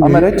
am I right?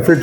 FAT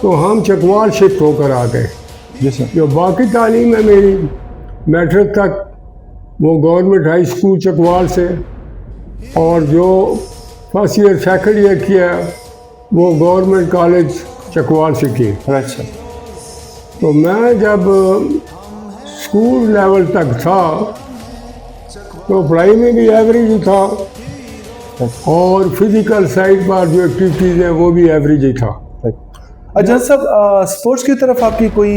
تو ہم Chakwal shift ہو کر آ گئے. جی سر. جو باقی تعلیم ہے میری میٹرک تک وہ گورنمنٹ ہائی اسکول چکوال سے، اور جو فرسٹ ایئر سیکنڈ ایئر کیا وہ گورنمنٹ کالج چکوال سے کی. Right sir. تو میں جب اسکول لیول تک تھا تو پڑھائی میں بھی ایوریج ہی تھا، اور فزیکل سائڈ پر جو ایکٹیویٹیز ہیں وہ بھی ایوریج ہی تھا. اجاز صاحب، اسپورٹس کی طرف آپ کی کوئی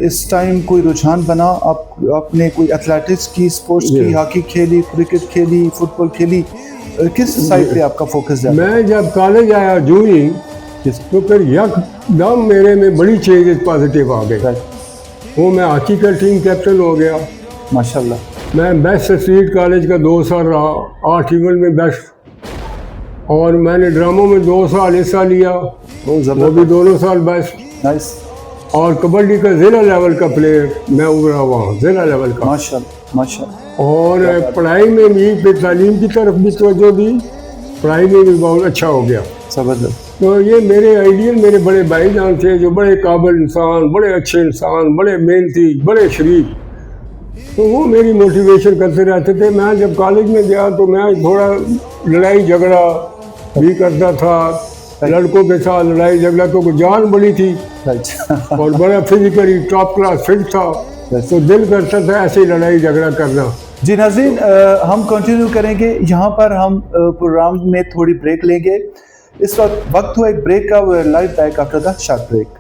اس ٹائم کوئی رجحان بنا؟ آپ نے کوئی ایتھلیٹکس کی، اسپورٹس کی، ہاکی کھیلی، کرکٹ کھیلی، فٹ بال کھیلی، کس سائڈ پہ آپ کا فوکس ہے؟ میں جب کالج آیا جوئنگ تو پھر یک دم میرے میں بڑی چینجز پازیٹیو آ گئے. وہ میں ہاکی کا ٹیم کیپٹن ہو گیا. ماشاء اللہ. میں بیسٹ اسٹریٹ کالج کا 2 سال رہا، 8 ایونٹ میں بیسٹ. اور میں نے ڈراموں میں 2 سال حصہ لیا، وہ بھی دونوں سال بیسٹ. نائس. اور کبڈی کا ضلع لیول کا پلیئر میں ابھرا وہاں، ضلع لیول کا. ماشاء اللہ ماشاء اللہ. اور پڑھائی میں بھی پھر تعلیم کی طرف بھی توجہ دی، پڑھائی میں بھی بہت اچھا ہو گیا. زبردست. تو یہ میرے آئیڈیل میرے بڑے بھائی جان تھے جو بڑے قابل انسان، بڑے اچھے انسان، بڑے محنتی، بڑے شریف. تو وہ میری موٹیویشن کرتے رہتے تھے. میں جب کالج میں گیا تو میں تھوڑا لڑائی جھگڑا بھی کرتا تھا، لڑکوں کے ساتھ لڑائی جھگڑا، تو جان بڑی تھی اور بڑا فزیکلی ٹاپ کلاس فٹ تھا، تو دل کرتا تھا ایسے لڑائی جھگڑا کرنا. جی ناظرین، ہم کنٹینیو کریں گے. یہاں پر ہم پروگرام میں تھوڑی بریک لیں گے. اس وقت ہوا ایک بریک کا. We are live back after the short break.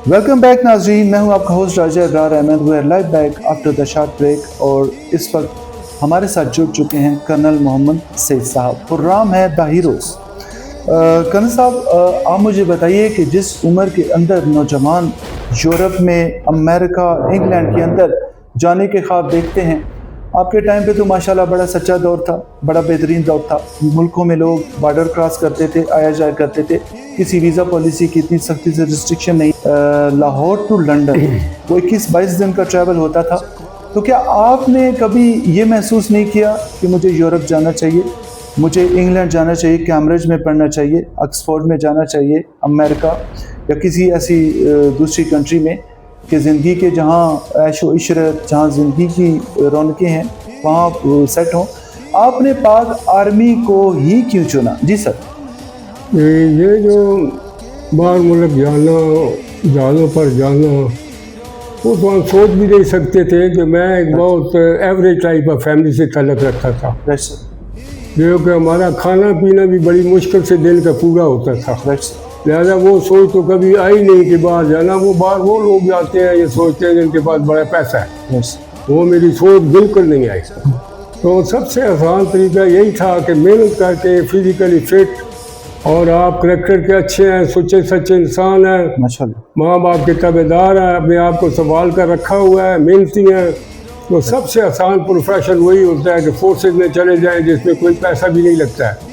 Welcome back ناظرین، میں ہوں آپ کا host Raja Abrar Ahmed. We are live back after the short break, اور اس وقت ہمارے ساتھ جڑ چکے ہیں کرنل محمد سید صاحب. پروگرام ہے دا ہیروز. کرنل صاحب، آپ مجھے بتائیے کہ جس عمر کے اندر نوجوان یورپ میں، امریکہ، انگلینڈ کے اندر جانے کے خواب دیکھتے ہیں، آپ کے ٹائم پہ تو ماشاءاللہ بڑا سچا دور تھا، بڑا بہترین دور تھا. ملکوں میں لوگ بارڈر کراس کرتے تھے، آیا جایا کرتے تھے. کسی ویزا پالیسی کی اتنی سختی سے ریسٹرکشن نہیں. لاہور ٹو لنڈن وہ 21-22 دن کا ٹریول ہوتا تھا. تو کیا آپ نے کبھی یہ محسوس نہیں کیا کہ مجھے یورپ جانا چاہیے، مجھے انگلینڈ جانا چاہیے، کیمبرج میں پڑھنا چاہیے، آکسفورڈ میں جانا چاہیے، امریکہ یا کسی ایسی دوسری کنٹری میں کہ زندگی کے جہاں عیش و عشرت، جہاں زندگی کی رونقیں ہیں وہاں سیٹ ہوں؟ آپ نے پاک آرمی کو ہی کیوں چنا؟ جی سر. یہ جو باہر ملک جانا، جہازوں پر جانا، وہ تو ہم سوچ بھی نہیں سکتے تھے کہ میں ایک بہت ایوریج ٹائپ آف فیملی سے تعلق رکھتا تھا، جو کہ ہمارا کھانا پینا بھی بڑی مشکل سے دن کا پورا ہوتا تھا. لہٰذا وہ سوچ تو کبھی آئی نہیں کہ باہر جانا. وہ باہر وہ لوگ جاتے ہیں یہ سوچتے ہیں جن کے پاس بڑا پیسہ ہے. وہ میری سوچ بالکل نہیں آئی. تو سب سے آسان طریقہ یہی تھا کہ محنت کر کے فزیکلی فٹ، اور آپ کریکٹر کے اچھے ہیں، سچے سچے انسان ہیں، ماں باپ کے تابع دار ہیں، اپنے آپ کو سنبھال کر رکھا ہوا ہے، محنتی ہیں، تو سب سے آسان پروفیشن وہی ہوتا ہے کہ فورسز میں چلے جائیں جس میں کوئی پیسہ بھی نہیں لگتا ہے،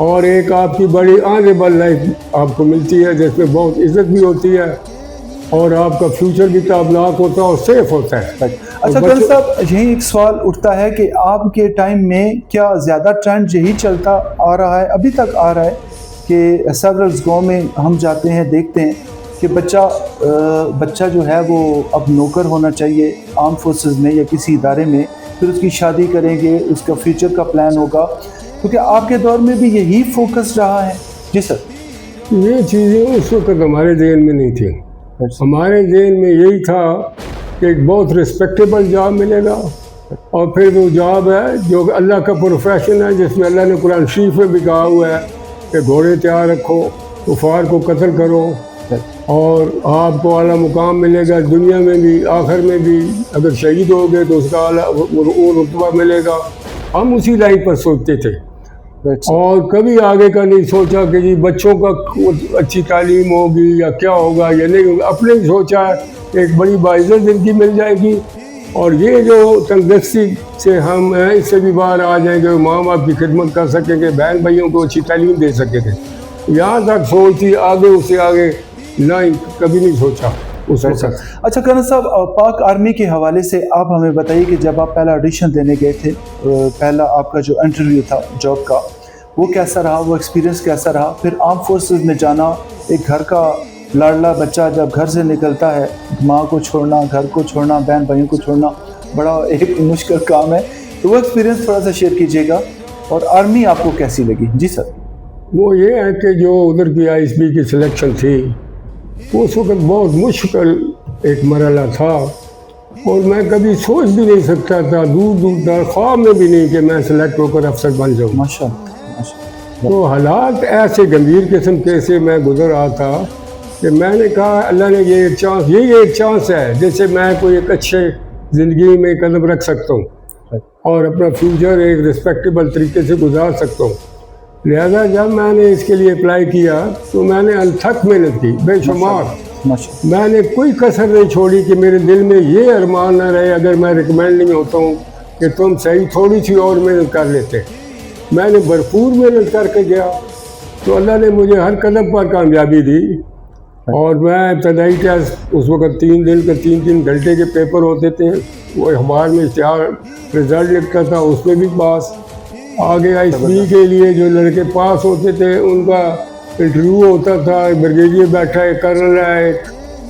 اور ایک آپ کی بڑی آنریبل لائف آپ کو ملتی ہے جس میں بہت عزت بھی ہوتی ہے، اور آپ کا فیوچر بھی تابناک ہوتا ہے اور سیف ہوتا ہے. اچھا کرنل صاحب، یہی ایک سوال اٹھتا ہے کہ آپ کے ٹائم میں کیا زیادہ ٹرینڈ یہی چلتا آ رہا ہے، ابھی تک آ رہا ہے، کہ سیورلز گاؤں میں ہم جاتے ہیں دیکھتے ہیں کہ بچہ جو ہے وہ اب نوکر ہونا چاہیے آرم فورسز میں یا کسی ادارے میں، پھر اس کی شادی کریں گے، اس کا فیوچر کا پلان ہوگا، کیونکہ آپ کے دور میں بھی یہی فوکس رہا ہے؟ جی سر. یہ چیزیں اس وقت ہمارے ذہن میں نہیں تھیں. ہمارے ذہن میں یہی تھا کہ ایک بہت رسپیکٹیبل جاب ملے گا، اور پھر وہ جاب ہے جو اللہ کا پروفیشن ہے، جس میں اللہ نے قرآن شریف میں بھی کہا ہوا ہے کہ گھوڑے تیار رکھو، کفار کو قتل کرو، اور آپ کو اعلیٰ مقام ملے گا دنیا میں بھی، آخر میں بھی. اگر شہید ہو گئے تو اس کا اعلیٰ رتبہ ملے گا. ہم اسی لائن پر سوچتے تھے، اور کبھی آگے کا نہیں سوچا کہ جی بچوں کا اچھی تعلیم ہوگی یا کیا ہوگا یا نہیں ہوگا. اپنے ہی سوچا ایک بڑی باعزت زندگی مل جائے گی، اور یہ جو تندرستی سے ہم اس سے بھی باہر آ جائیں گے، ماں باپ کی خدمت کر سکیں گے، بہن بھائیوں کو اچھی تعلیم دے سکیں گے، یہاں تک سوچ تھی، آگے اس سے آگے نہیں کبھی نہیں سوچا اس وقت۔ اچھا کرن صاحب، پاک آرمی کے حوالے سے آپ ہمیں بتائیے کہ جب آپ پہلا آڈیشن دینے گئے تھے، پہلا آپ کا جو انٹرویو تھا جاب کا، وہ کیسا رہا، وہ ایکسپیرینس کیسا رہا؟ پھر آرم فورسز میں جانا، ایک گھر کا لاڈلا بچہ جب گھر سے نکلتا ہے، ماں کو چھوڑنا، گھر کو چھوڑنا، بہن بھائیوں کو چھوڑنا، بڑا ایک مشکل کام ہے، تو وہ ایکسپیرینس تھوڑا سا شیئر کیجیے گا، اور آرمی آپ کو کیسی لگی؟ جی سر۔ وہ یہ ہے کہ جو ادھر کی آئی ایس بی کی سلیکشن تھی، اس وقت بہت مشکل ایک مرحلہ تھا، اور میں کبھی سوچ بھی نہیں سکتا تھا، دور دور تک خواب میں بھی نہیں کہ میں سلیکٹ ہو کر افسر بن جاؤں۔ ماشاء اللہ۔ تو حالات ایسے گمبھیر قسم کے سے میں گزر رہا تھا کہ میں نے کہا اللہ نے یہ ایک چانس، یہی ایک چانس ہے جس سے میں کوئی ایک اچھے زندگی میں قدم رکھ سکتا ہوں اور اپنا فیوچر ایک رسپیکٹیبل طریقے سے گزار سکتا ہوں۔ لہذا جب میں نے اس کے لیے اپلائی کیا تو میں نے انتھک محنت کی، بے شمار، میں نے کوئی کسر نہیں چھوڑی کہ میرے دل میں یہ ارمان نہ رہے اگر میں ریکمینڈ نہیں ہوتا ہوں کہ تم صحیح تھوڑی سی اور محنت کر لیتے۔ میں نے بھرپور محنت کر کے گیا تو اللہ نے مجھے ہر قدم پر کامیابی دی، اور میں ابتدائی ٹیسٹ اس وقت 3 دن کے 3 گھنٹے کے پیپر ہوتے تھے، وہ اخبار میں اشتہار رزلٹ لکھتا تھا، اس میں بھی پاس۔ آگے آئی ایس بی کے لیے جو لڑکے پاس ہوتے تھے ان کا انٹرویو ہوتا تھا، ایک بریگیڈیئر بیٹھا ہے، ایک کرنل ہے، ایک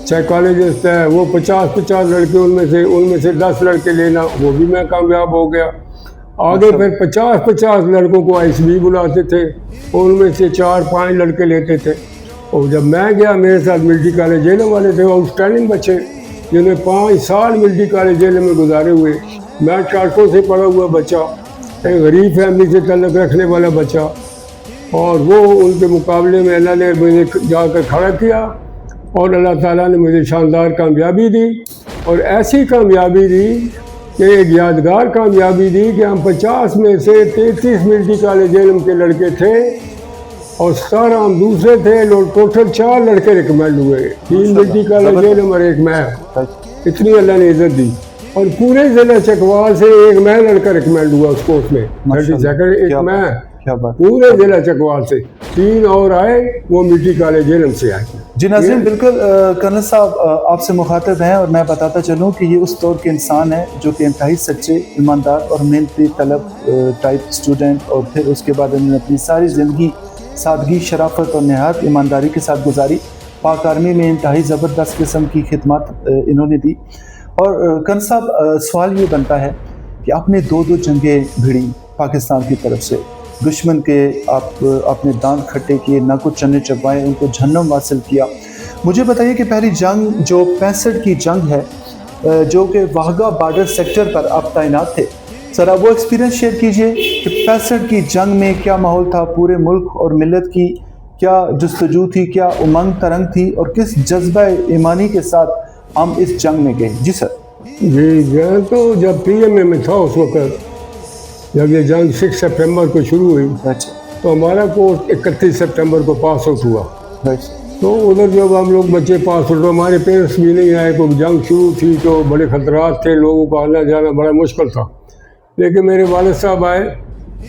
سائیکالوجسٹ ہے، وہ 50 لڑکے، ان میں سے 10 لڑکے لینا، وہ بھی میں کامیاب ہو گیا۔ آگے پھر 50 لڑکوں کو آئی ایس بی بلاتے تھے، ان میں سے 4-5 لڑکے لیتے تھے۔ اور جب میں گیا میرے ساتھ ملٹری کالج جیلم والے تھے، آؤٹ اسٹینڈنگ بچے جنہیں 5 سال ملٹری کالج جیلم میں گزارے ہوئے، میں ٹاٹکوں سے پڑھا ہوا بچہ، ایک غریب فیملی سے تعلق رکھنے والا بچہ، اور وہ ان کے مقابلے میں اللہ نے مجھے جا کر کھڑا کیا، اور اللہ تعالیٰ نے مجھے شاندار کامیابی دی، اور ایسی کامیابی دی کہ ایک یادگار کامیابی دی کہ ہم 50 میں سے 33 ملٹری کالج جیلم کے لڑکے تھے، اور 17 ہم دوسرے تھے، ٹوٹل 4 لڑکے ریکمینڈ ہوئے، 3 ملٹری کالج جیلم اور 1 میں۔ اتنی اللہ نے عزت دی، اور پورے ضلع چکوال سے 1 میں لڑکا ریکمینڈ ہوا اس کورس میں، 32nd 1 میں، پورے ضلع چکوال سے 3 اور آئے، وہ ملٹری کالج جیلم سے آئے۔ جی ناظرین، بالکل کرنل صاحب آپ سے مخاطب ہیں، اور میں بتاتا چلوں کہ یہ اس دور کے انسان ہیں جو کہ انتہائی سچے، ایماندار اور محنتی طلب ٹائپ اسٹوڈنٹ، اور پھر اس کے بعد انہوں نے اپنی ساری زندگی سادگی، شرافت اور نہایت ایمانداری کے ساتھ گزاری۔ پاک آرمی میں انتہائی زبردست قسم کی خدمات انہوں نے دی۔ اور کرنل صاحب، سوال یہ بنتا ہے کہ آپ نے 2 جنگیں بھیڑی پاکستان کی طرف سے، دشمن کے آپ نے دانت کھٹے کیے، نہ کچھ چنے چبائے، ان کو جہنم واصل کیا۔ مجھے بتائیے کہ پہلی جنگ جو 65 کی جنگ ہے، جو کہ واہگہ بارڈر سیکٹر پر آپ تعینات تھے، ذرا وہ ایکسپیرینس شیئر کیجئے کہ 65 کی جنگ میں کیا ماحول تھا، پورے ملک اور ملت کی کیا جستجو تھی، کیا امنگ ترنگ تھی، اور کس جذبہ ایمانی کے ساتھ ہم اس جنگ میں گئے؟ جی سر۔ جی، میں تو جب پی ایم اے میں تھا اس وقت، جب یہ جنگ 6 سپٹمبر کو شروع ہوئی، تو ہمارا کورس 31 سپٹمبر کو پاس آؤٹ ہوا۔ تو ادھر جب ہم لوگ بچے پاس آؤٹ، ہمارے پیرنٹس بھی نہیں آئے، تو جنگ شروع تھی تو بڑے خطرات تھے، لوگوں کا آنا جانا بڑا مشکل تھا۔ لیکن میرے والد صاحب آئے،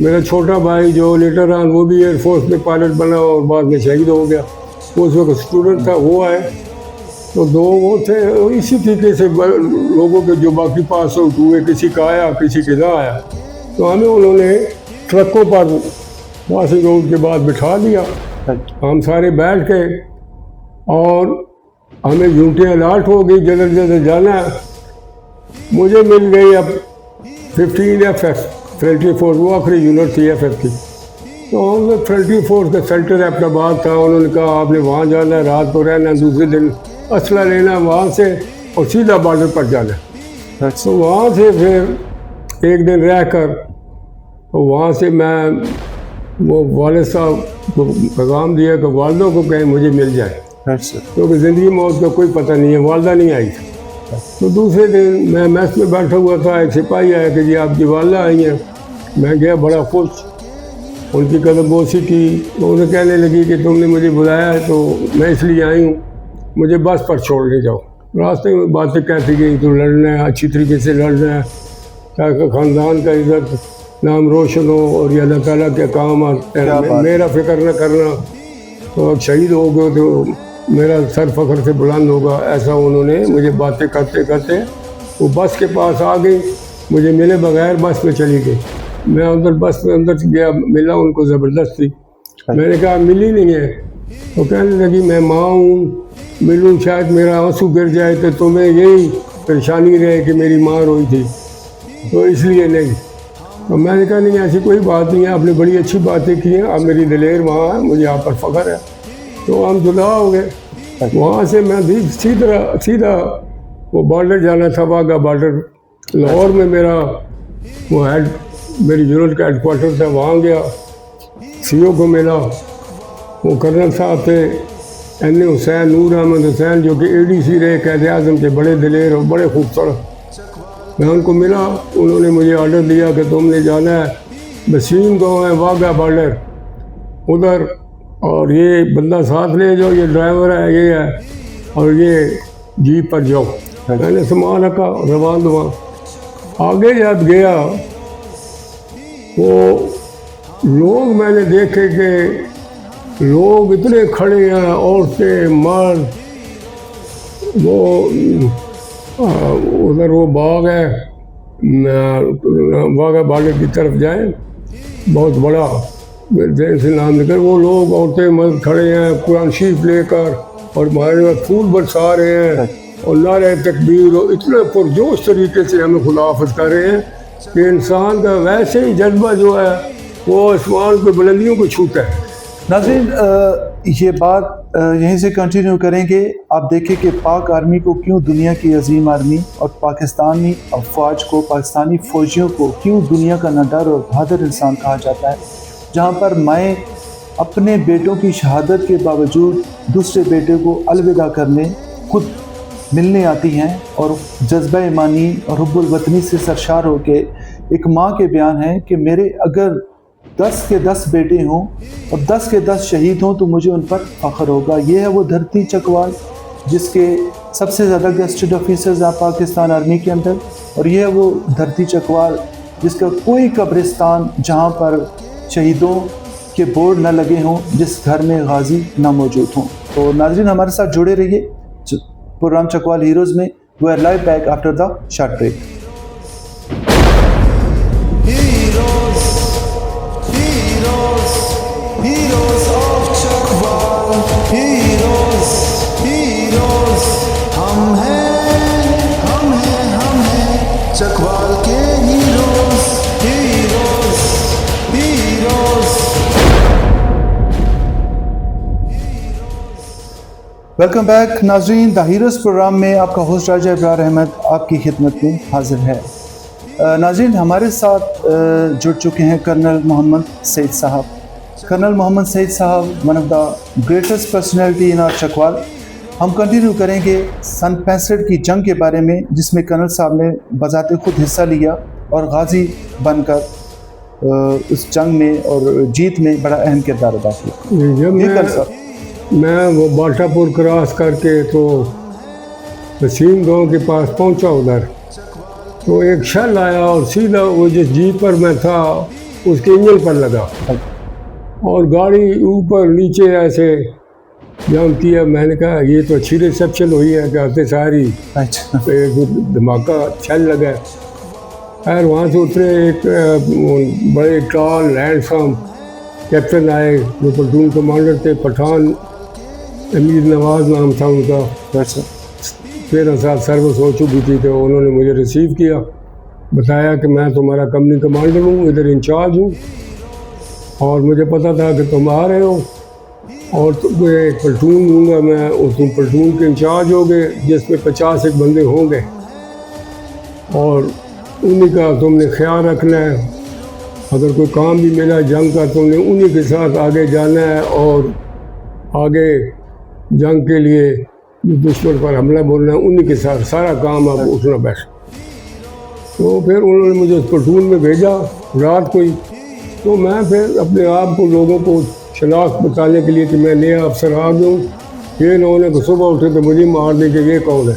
میرا چھوٹا بھائی جو لیٹر آن وہ بھی ایئر فورس میں پائلٹ بنا اور بعد میں شہید ہو گیا، وہ اس وقت اسٹوڈنٹ تھا، وہ آئے، تو 2 وہ تھے۔ اسی طریقے سے لوگوں کے جو باقی پاس آؤٹ ہوئے، کسی کا آیا کسی کے نہ آیا، تو ہمیں انہوں نے ٹرکوں پر پاسنگ آؤٹ کے بعد بٹھا دیا، ہم سارے بیٹھ گئے، اور ہمیں یونٹیں الاٹ ہو گئی، جدھر جدھر جانا ہے۔ مجھے مل گئی اب 15 FF فلٹری فورس، وہ آخری یونٹ تھی FF کی، تو ہم نے فلٹری فورس کا سینٹر اپنا بات تھا، انہوں نے کہا آپ نے وہاں جانا ہے، رات کو رہنا ہے، دوسرے دن اسلحہ لینا وہاں سے اور سیدھا بارڈر پر جانا ہے۔ تو وہاں سے پھر ایک دن رہ کر وہاں سے میں وہ والد صاحب کو پیغام دیا کہ والدوں کو کہیں مجھے مل جائے، کیونکہ زندگی موت کا کوئی پتہ نہیں ہے، والدہ نہیں آئی تھی۔ تو دوسرے دن میں میس میں بیٹھا ہوا تھا، ایک سپاہی آیا کہ جی آپ کی والدہ آئی ہیں۔ میں گیا بڑا خوش، ان کی قدم بوسی کی، تو انہیں کہنے لگی کہ تم نے مجھے بلایا ہے تو میں اس لیے آئی ہوں، مجھے بس پر چھوڑنے جاؤ۔ راستے میں باتیں کہتی گئی تو لڑنا ہے، اچھی طریقے سے لڑنا ہے تاکہ خاندان کا عزت نام روشن ہو اور یہ اللہ تعالیٰ کے کام آتے ہیں، میرا فکر نہ کرنا، تو اب شہید ہو گئے تو میرا سر فخر سے بلند ہوگا، ایسا انہوں نے مجھے باتیں کرتے کرتے وہ بس کے پاس آ گئی، مجھے ملے بغیر بس میں چلی گئی۔ میں ادھر بس میں اندر گیا، ملا ان کو زبردستی، میں نے کہا ملی نہیں ہے، تو کہنے لگی میں ماں ہوں، ملوں شاید میرا آنسو گر جائے تو تمہیں یہی پریشانی رہے کہ میری ماں روئی تھی، تو اس لیے نہیں۔ تو میں نے کہا نہیں ایسی کوئی بات نہیں ہے، آپ نے بڑی اچھی باتیں کی ہیں، آپ میری دلیر ماں ہے، مجھے آپ پر فخر ہے۔ تو ہم جدا ہو گئے۔ وہاں سے میں سیدھا وہ بارڈر جانا تھا، واگا بارڈر، لاہور میں میرا وہ میری یونٹ کا ہیڈ کوارٹر تھا، وہاں گیا، سی او کو ملا، وہ کرنل صاحب تھے این اے حسین، نور احمد حسین، جو کہ اے ڈی سی رہے قائد اعظم کے، بڑے دلیر اور بڑے خوبصورت۔ میں ان کو ملا، انہوں نے مجھے آرڈر دیا کہ تم نے جانا ہے بسیم گاؤں ہے واگا بارڈر ادھر، اور یہ بندہ ساتھ لے جاؤ، یہ ڈرائیور ہے، یہ ہے، اور یہ جیپ پر جاؤ۔ میں نے سامان رکھا، روان دوا۔ آگے جب گیا وہ لوگ میں نے دیکھے کہ لوگ اتنے کھڑے ہیں، عورتیں مرد، وہ ادھر وہ باغ ہے واگا بارڈر کی طرف جائیں، بہت بڑا، دیر سے نام نکل، وہ لوگ عورتیں مرد کھڑے ہیں قرآن شریف لے کر، اور ہمارے پھول برسا رہے ہیں اور نعرہ تکبیر، اور اتنے پرجوش طریقے سے ہمیں خدا حافظ کر رہے ہیں کہ انسان کا ویسے ہی جذبہ جو ہے وہ آسمان کی بلندیوں کو چھوتا ہے۔ ناظرین یہ بات یہیں سے کنٹینیو کریں گے۔ آپ دیکھیں کہ پاک آرمی کو کیوں دنیا کی عظیم آرمی اور پاکستانی افواج کو، پاکستانی فوجیوں کو کیوں دنیا کا نڈر اور بہادر انسان کہا جاتا ہے، جہاں پر مائیں اپنے بیٹوں کی شہادت کے باوجود دوسرے بیٹے کو الوداع کرنے خود ملنے آتی ہیں، اور جذبہ ایمانی اور حب الوطنی سے سرشار ہو کے ایک ماں کے بیان ہیں کہ میرے اگر 10 کے 10 بیٹے ہوں اور 10 کے 10 شہید ہوں تو مجھے ان پر فخر ہوگا۔ یہ ہے وہ دھرتی چکوال جس کے سب سے زیادہ گیسٹڈ آفیسرز ہیں پاکستان آرمی کے اندر، اور یہ ہے وہ دھرتی چکوال جس کا کوئی قبرستان جہاں پر شہیدوں کے بورڈ نہ لگے ہوں، جس گھر میں غازی نہ موجود ہوں۔ تو ناظرین ہمارے ساتھ جڑے رہیے پروگرام چکوال ہیروز میں۔ We are live back after the short break. Chakwal کے heroes, heroes, heroes. Welcome back ناظرین، دا ہیروز پروگرام میں آپ کا ہوسٹ راجہ ابرار احمد آپ کی خدمت میں حاضر ہے۔ ناظرین ہمارے ساتھ جڑ چکے ہیں کرنل محمد سعید صاحب۔ کرنل محمد سعید صاحب one of the greatest personality in our Chakwal. ہم کنٹینیو کریں گے سن 65 کی جنگ کے بارے میں، جس میں کرنل صاحب نے بذات خود حصہ لیا اور غازی بن کر اس جنگ میں اور جیت میں بڑا اہم کردار ادا کیا۔ جب میں وہ باٹا پور کراس کر کے تو وسیم گاؤں کے پاس پہنچا ادھر، تو ایک شل آیا اور سیدھا وہ جس جیپ پر میں تھا اس کے انجن پر لگا، اور گاڑی اوپر نیچے ایسے جام کیا۔ میں نے کہا یہ تو اچھی ریسیپشن ہوئی ہے کہ آتے ساری دھماکہ چھل لگا۔ خیر وہاں سے اترے، ایک بڑے ٹال ہینڈسم کیپٹن آئے جو پلٹون کمانڈر تھے، پٹھان امیر نواز نام تھا ان کا، 13 سال سروس ہو چکی تھی، تو انہوں نے مجھے ریسیو کیا، بتایا کہ میں تمہارا کمپنی کمانڈر ہوں، ادھر انچارج ہوں، اور مجھے پتہ تھا کہ تم آ رہے ہو، اور تمہیں ایک پلٹون دوں گا میں، اور تم پلٹون کے انچارج ہو گے جس میں 50 ایک بندے ہوں گے، اور انہیں کا تم نے خیال رکھنا ہے، اگر کوئی کام بھی ملا جنگ کا تم نے انہیں کے ساتھ آگے جانا ہے، اور آگے جنگ کے لیے دشمن پر حملہ بولنا ہے انہیں کے ساتھ، سارا کام آپ اٹھنا بیٹھنا۔ تو پھر انہوں نے مجھے اس پلٹون میں بھیجا رات کو ہی، تو میں پھر اپنے آپ کو لوگوں کو شناخت بتانے کے لیے کہ میں نیا افسر آ گیا ہوں، یہ انہوں نے کہ صبح اٹھے تو مجھے مار دیں کہ یہ کون ہے۔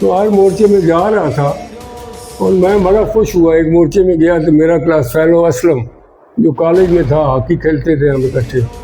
تو ہر مورچے میں جا رہا تھا اور میں بڑا خوش ہوا. ایک مورچے میں گیا تو میرا کلاس فیلو اسلم جو کالج میں تھا, ہاکی کھیلتے تھے ہم اکٹھے,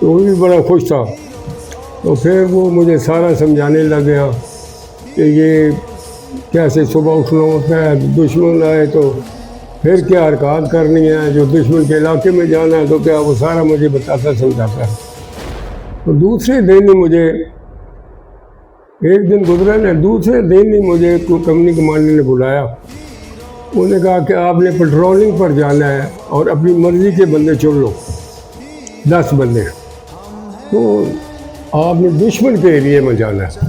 تو وہ بھی بڑا خوش تھا. تو پھر وہ مجھے سارا سمجھانے لگ گیا کہ یہ کیسے صبح اٹھنا ہوتا ہے, دشمن آئے تو پھر کیا حرکات کرنی ہے, جو دشمن کے علاقے میں جانا ہے تو کیا, وہ سارا مجھے بتاتا سمجھاتا ہے. تو دوسرے دن ہی مجھے, ایک دن گزرا نا, دوسرے دن ہی مجھے کمپنی کمانڈر نے بلایا. انہوں نے کہا کہ آپ نے پیٹرولنگ پر جانا ہے اور اپنی مرضی کے بندے چن لو, 10 بندے, تو آپ نے دشمن کے ایریے میں جانا ہے.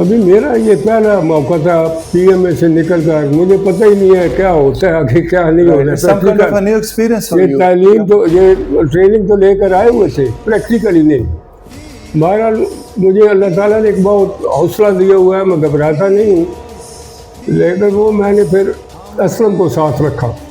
ابھی میرا یہ پہلا موقع تھا پی ایم اے سے نکل کر, مجھے پتہ ہی نہیں ہے کیا ہوتا ہے آگے کیا نہیں ہونا. some kind of a new experience for یہ you. تعلیم تو, یہ ٹریننگ تو لے کر آئے ہوئے تھے, پریکٹیکلی نہیں. بہرحال مجھے اللہ تعالیٰ نے ایک بہت حوصلہ دیا ہوا ہے, میں گھبراتا نہیں ہوں. لیکن وہ میں نے پھر اسلم کو ساتھ رکھا,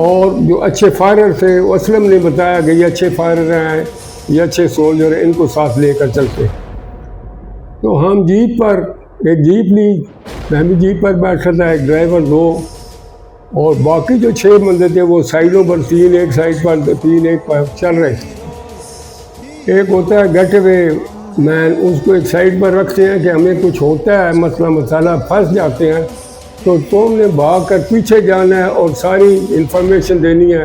اور جو اچھے فائرر تھے وہ اسلم نے بتایا کہ یہ اچھے فائرر ہیں, یہ اچھے سولجر ہیں, ان کو ساتھ لے کر چلتے. تو ہم جیپ پر, ایک جیپ لی, میں بھی جیپ پر بیٹھا تھا, ایک ڈرائیور 2, اور باقی جو 6 بندے تھے وہ سائڈوں پر, 3 ایک سائڈ پر, 3 ایک پر چل رہے تھے. ایک ہوتا ہے گیٹ وے مین, اس کو ایک سائڈ پر رکھتے ہیں کہ ہمیں کچھ ہوتا ہے مسئلہ مسالہ, پھنس جاتے ہیں تو تم نے بھاگ کر پیچھے جانا ہے اور ساری انفارمیشن دینی ہے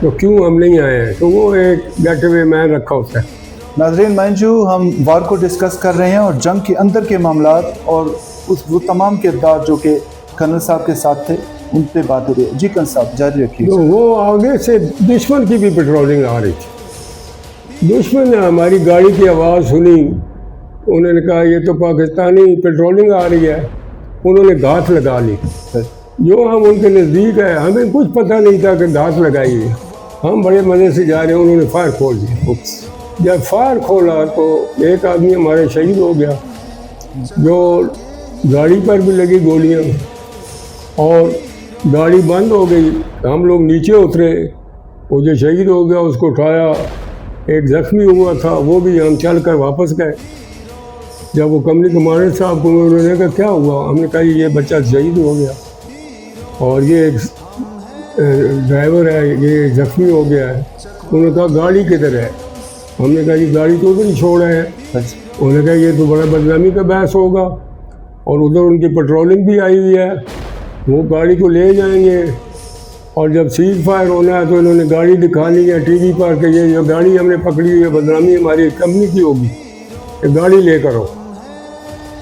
تو کیوں ہم نہیں آئے ہیں. تو وہ ایک گیٹ وے مین رکھا ہوتا ہے. ناظرین منجو, ہم وار کو ڈسکس کر رہے ہیں اور جنگ کے اندر کے معاملات اور وہ تمام کردار جو کہ کرنل صاحب کے ساتھ تھے ان پہ بات ہو رہی ہے. جی کرنل صاحب جاری رکھیے. تو وہ آگے سے دشمن کی بھی پیٹرولنگ آ رہی تھی. دشمن نے ہماری گاڑی کی آواز سنی, انہوں نے کہا یہ تو پاکستانی پیٹرولنگ آ رہی ہے. انہوں نے گھات لگا لی. جو ہم ان کے نزدیک ہے, ہمیں کچھ پتہ نہیں تھا کہ گھات لگائی ہے, ہم بڑے مزے سے جا رہے ہیں. انہوں نے فائر کھول دیا. جب فائر کھولا تو ایک آدمی ہمارے شہید ہو گیا, جو گاڑی پر بھی لگی گولیاں, اور گاڑی بند ہو گئی. ہم لوگ نیچے اترے, وہ جو شہید ہو گیا اس کو اٹھایا. ایک زخمی ہوا تھا, وہ بھی ہم چل کر واپس گئے. جب وہ کمپنی کمانڈر صاحب کو انہوں نے کہا کیا ہوا, ہم نے کہا یہ بچہ شہید ہو گیا اور یہ ایک ڈرائیور ہے یہ زخمی ہو گیا ہے. انہوں نے کہا گاڑی کدھر ہے, ہم نے کہا یہ گاڑی تو ادھر ہی چھوڑا ہے. انہوں نے کہا یہ تو بڑا بدنامی کا بحث ہوگا, اور ادھر ان کی پیٹرولنگ بھی آئی ہوئی ہے, وہ گاڑی کو لے جائیں گے. اور جب سیز فائر ہونا ہے تو انہوں نے گاڑی دکھانی ہے ٹی وی پر کہ یہ جو گاڑی ہم نے پکڑی ہوئی ہے بدنامی ہماری کمپنی کی ہوگی, کہ گاڑی لے کر ہو,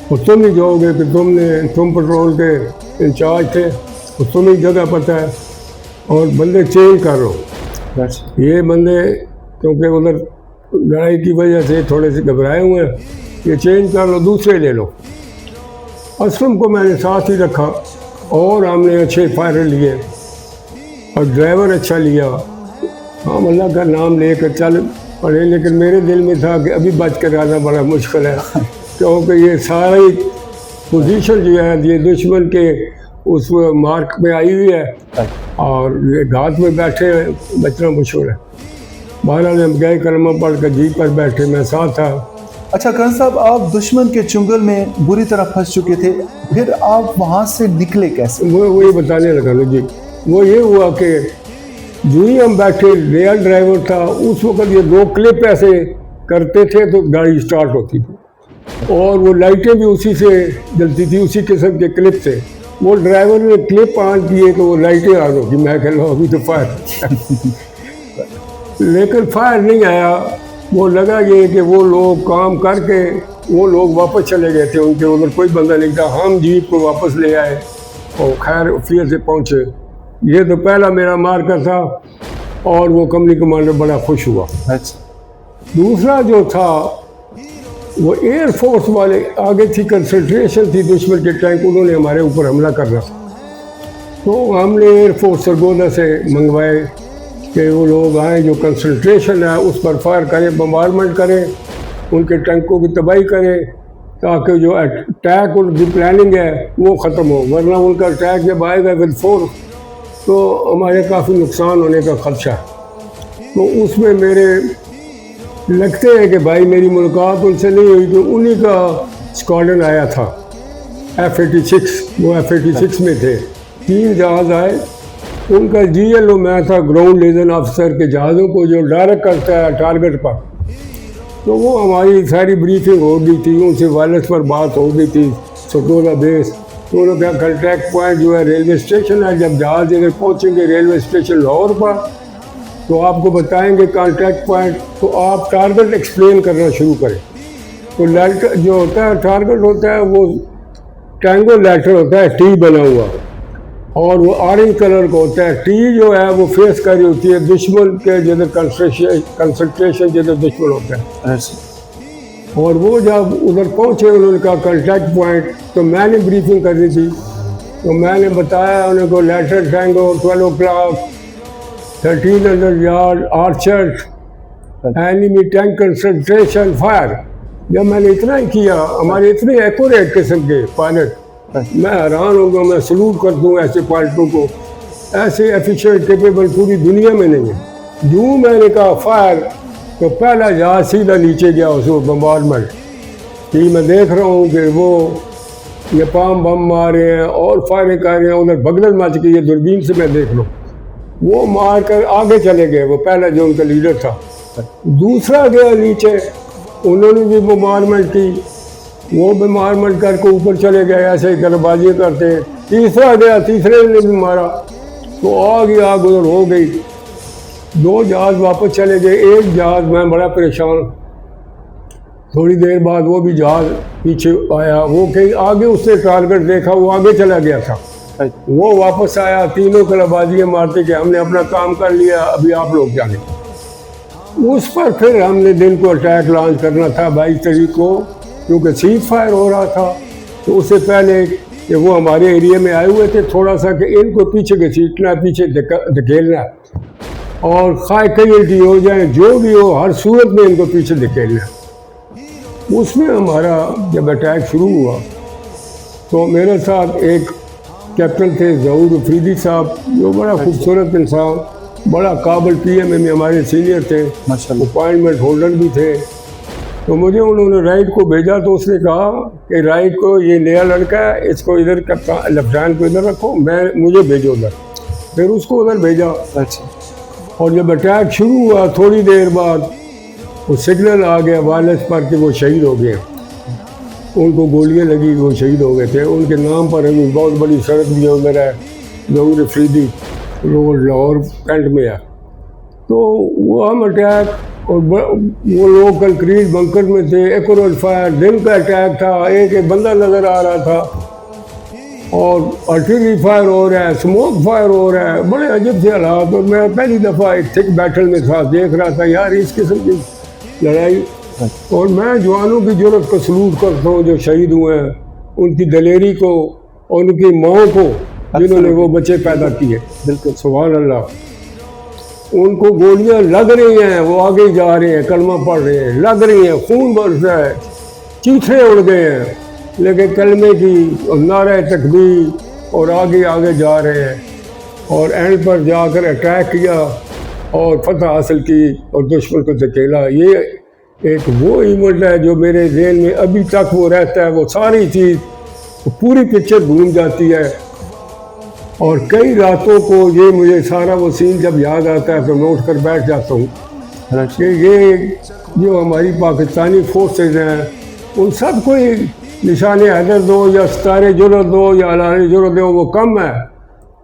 اور تم ہی جاؤ گے کہ تم پیٹرول کے انچارج تھے, اور تمہیں جگہ پتہ ہے, اور بندے چینج کر لو. یہ بندے کیونکہ ادھر لڑائی کی وجہ سے تھوڑے سے گھبرائے ہوئے ہیں, یہ چینج کر لو, دوسرے لے لو. اسلم کو میں نے ساتھ ہی رکھا, اور ہم نے اچھے فائر لیے اور ڈرائیور اچھا لیا. ہم اللہ کا نام لے کر چل پڑے, لیکن میرے دل میں تھا کہ ابھی بچ کر آنا بڑا مشکل ہے, کیونکہ یہ ساری پوزیشن جو ہے یہ دشمن کے اس مارک میں آئی ہوئی ہے, اور یہ گھات میں بیٹھے بچنا مشکل ہے. بہرحال ہم گئے, کلمہ پڑھ کر جیپ پر بیٹھے, میں ساتھ تھا. اچھا کرن صاحب, آپ دشمن کے چنگل میں بری طرح پھنس چکے تھے, پھر آپ وہاں سے نکلے کیسے؟ وہ یہ بتانے لگا نا جی. وہ یہ ہوا کہ جو ہی ہم بیٹھے, ریئل ڈرائیور تھا اس وقت, یہ 2 کلپ ایسے کرتے تھے تو گاڑی سٹارٹ ہوتی تھی, اور وہ لائٹیں بھی اسی سے جلتی تھی, اسی قسم کے کلپ سے. وہ ڈرائیور نے کلپ آن کیے تو وہ لائٹیں آن ہوگی. میں کہہ لوں ابھی تو فائر لیکن فائر نہیں آیا. وہ لگا یہ کہ وہ لوگ کام کر کے وہ لوگ واپس چلے گئے تھے, ان کے ادھر کوئی بندہ نہیں تھا. ہم جیپ کو واپس لے آئے اور خیر افیہ سے پہنچے. یہ تو پہلا میرا مارکر تھا, اور وہ کمپنی کمانڈر بڑا خوش ہوا. اچھا دوسرا جو تھا وہ ایئر فورس والے آگے تھی, کنسنٹریشن تھی دشمن کے ٹینک, انہوں نے ہمارے اوپر حملہ کرنا تھا. تو ہم نے ایئر فورس سرگودا سے منگوائے کہ وہ لوگ آئیں, جو کنسنٹریشن ہے اس پر فائر کریں, بمبارمنٹ کریں, ان کے ٹینکوں کی تباہی کریں, تاکہ جو اٹیک ان کی پلاننگ ہے وہ ختم ہو. ورنہ ان کا اٹیک جب آئے گا ود فورس تو ہمارے کافی نقصان ہونے کا خدشہ ہے. تو اس میں میرے لگتے ہیں کہ بھائی میری ملاقات ان سے نہیں ہوئی تو انہی کا اسکواڈرن آیا تھا F-86، وہ F-86 میں تھے، 3 جہاز آئے، ان کا GLO میں تھا گراؤنڈ لیزن آفیسر کے جہازوں کو جو ڈائریکٹ کرتا ہے ٹارگٹ پر، تو وہ ہماری ساری بریفنگ ہو گئی تھی، ان سے وائرلیس پر بات ہو گئی تھی سٹورا بیس، تو انہوں نے کہا کنٹیکٹ پوائنٹ جو ہے ریلوے اسٹیشن ہے، جب جہاز اگر پہنچیں گے ریلوے اسٹیشن لاہور پر تو آپ کو بتائیں گے کانٹیکٹ پوائنٹ، تو آپ ٹارگٹ ایکسپلین کرنا شروع کریں۔ تو لیٹر جو ہوتا ہے ٹارگٹ ہوتا ہے وہ ٹینگو لیٹر ہوتا ہے، ٹی بنا ہوا، اور وہ آرنج کلر کا ہوتا ہے۔ ٹی جو ہے وہ فیس کری ہوتی ہے دشمن کے جدھر کنسنٹریشن جدھر دشمن ہوتا ہے، اور وہ جب ادھر پہنچے انہوں نے کہا کنٹیکٹ پوائنٹ، تو میں نے بریفنگ کرنی تھی، تو میں نے بتایا انہیں کو letter tango 12 o'clock 1300 yard orchard enemy tank concentration fire. جب میں نے اتنا ہی کیا، ہمارے اتنے ایکوریٹ قسم کے پائلٹ، میں حیران ہوں گا، میں سلوٹ کرتا ہوں ایسے پائلٹوں کو، ایسے ایفیشینٹ کیپیبل پوری دنیا میں نہیں ہے۔ یوں میں نے کہا فائر، تو پہلا جہاز سیدھا نیچے گیا اس کو بمبارمنٹ کہ میں دیکھ رہا ہوں کہ وہ نیپام بم مار رہے ہیں اور فائرنگ کر رہے ہیں، ادھر بغلل مچ گئی ہے، دوربین سے میں دیکھ لوں، وہ مار کر آگے چلے گئے، وہ پہلا جو ان کا لیڈر تھا۔ دوسرا گیا نیچے، انہوں نے بھی بمبارمنٹ کی، وہ بمبارمنٹ کر کے اوپر چلے گئے، ایسے ہی گلبازی کرتے۔ تیسرا گیا، تیسرے نے بھی مارا، تو آگ ہی آگ ادھر ہو گئی۔ 2 جہاز واپس چلے گئے، ایک جہاز میں بڑا پریشان، تھوڑی دیر بعد وہ بھی جہاز پیچھے آیا، وہ کہیں آگے اس نے ٹارگٹ دیکھا، وہ آگے چلا گیا تھا، وہ واپس آیا، تینوں کلبازیاں مارتے کہ ہم نے اپنا کام کر لیا، ابھی آپ لوگ جانے۔ اس پر پھر ہم نے دن کو اٹیک لانچ کرنا تھا 22 تاریخ کو، کیونکہ سیز فائر ہو رہا تھا، تو اس سے پہلے کہ وہ ہمارے ایریا میں آئے ہوئے تھے، تھوڑا سا کہ ان کو پیچھے گھسیٹنا، پیچھے دھکیلنا، اور خواہ کئی ہو جائیں جو بھی ہو، ہر صورت میں ان کو پیچھے دھکیلنا۔ اس میں ہمارا جب اٹیک شروع ہوا تو میرے ساتھ ایک کیپٹن تھے ظہور افریدی صاحب، جو بڑا خوبصورت انسان، بڑا قابل PM میں ہمارے سینئر تھے، اپائنٹمنٹ ہولڈر بھی تھے۔ تو مجھے انہوں نے رائٹ کو بھیجا، تو اس نے کہا کہ رائٹ کو یہ نیا لڑکا ہے، اس کو ادھر لیفٹ ہینڈ کو ادھر رکھو، مجھے بھیجو ادھر۔ پھر اس کو ادھر بھیجا، اور جب اٹیک شروع ہوا تھوڑی دیر بعد وہ سگنل آ گیا وائرلیس پر کہ وہ شہید ہو گئے، ان کو گولیاں لگی، وہ شہید ہو گئے تھے۔ ان کے نام پر ابھی بہت بڑی سڑک بھی ادھر ہے، ظہور افریدی روڈ لاہور کینٹ میں ہے۔ تو وہ ہم اٹیک، اور وہ لوگ کنکریٹ بنکر میں تھے، ایکوریٹ فائر، دن کا اٹیک تھا، ایک بندہ نظر آ رہا تھا، اور آرٹلری فائر ہو رہا ہے، اسموک فائر ہو رہا ہے، بڑے عجب سے حالات۔ اور میں پہلی دفعہ ایک تھک بیٹل میں تھا، دیکھ رہا تھا یار اس قسم کی لڑائی، اور میں جوانوں کی جرأت کو سلوٹ کرتا ہوں جو شہید ہوئے ہیں، ان کی دلیری کو اور ان کی ماؤں کو جنہوں نے وہ بچے پیدا کیے۔ بالکل سبحان اللہ۔ ان کو گولیاں لگ رہی ہیں، وہ آگے جا رہے ہیں، کلمہ پڑھ رہے ہیں، لگ رہی ہیں، خون برس رہا ہے، چیخے اڑ گئے ہیں، لیکن کلمے کی اور نعرہ تکبیر، اور آگے آگے جا رہے ہیں، اور اینڈ پر جا کر اٹیک کیا اور فتح حاصل کی اور دشمن کو دھکیلا۔ یہ ایک وہ ایونٹ ہے جو میرے ذہن میں ابھی تک وہ رہتا ہے، وہ ساری چیز پوری پکچر گھوم جاتی ہے، اور کئی راتوں کو یہ مجھے سارا وہ سین جب یاد آتا ہے تو میں اٹھ کر بیٹھ جاتا ہوں کہ یہ جو ہماری پاکستانی فورسز ہیں ان سب کو نشان حیدر دو یا ستارے جرأت دو یا علامہ جرأت دو، وہ کم ہے۔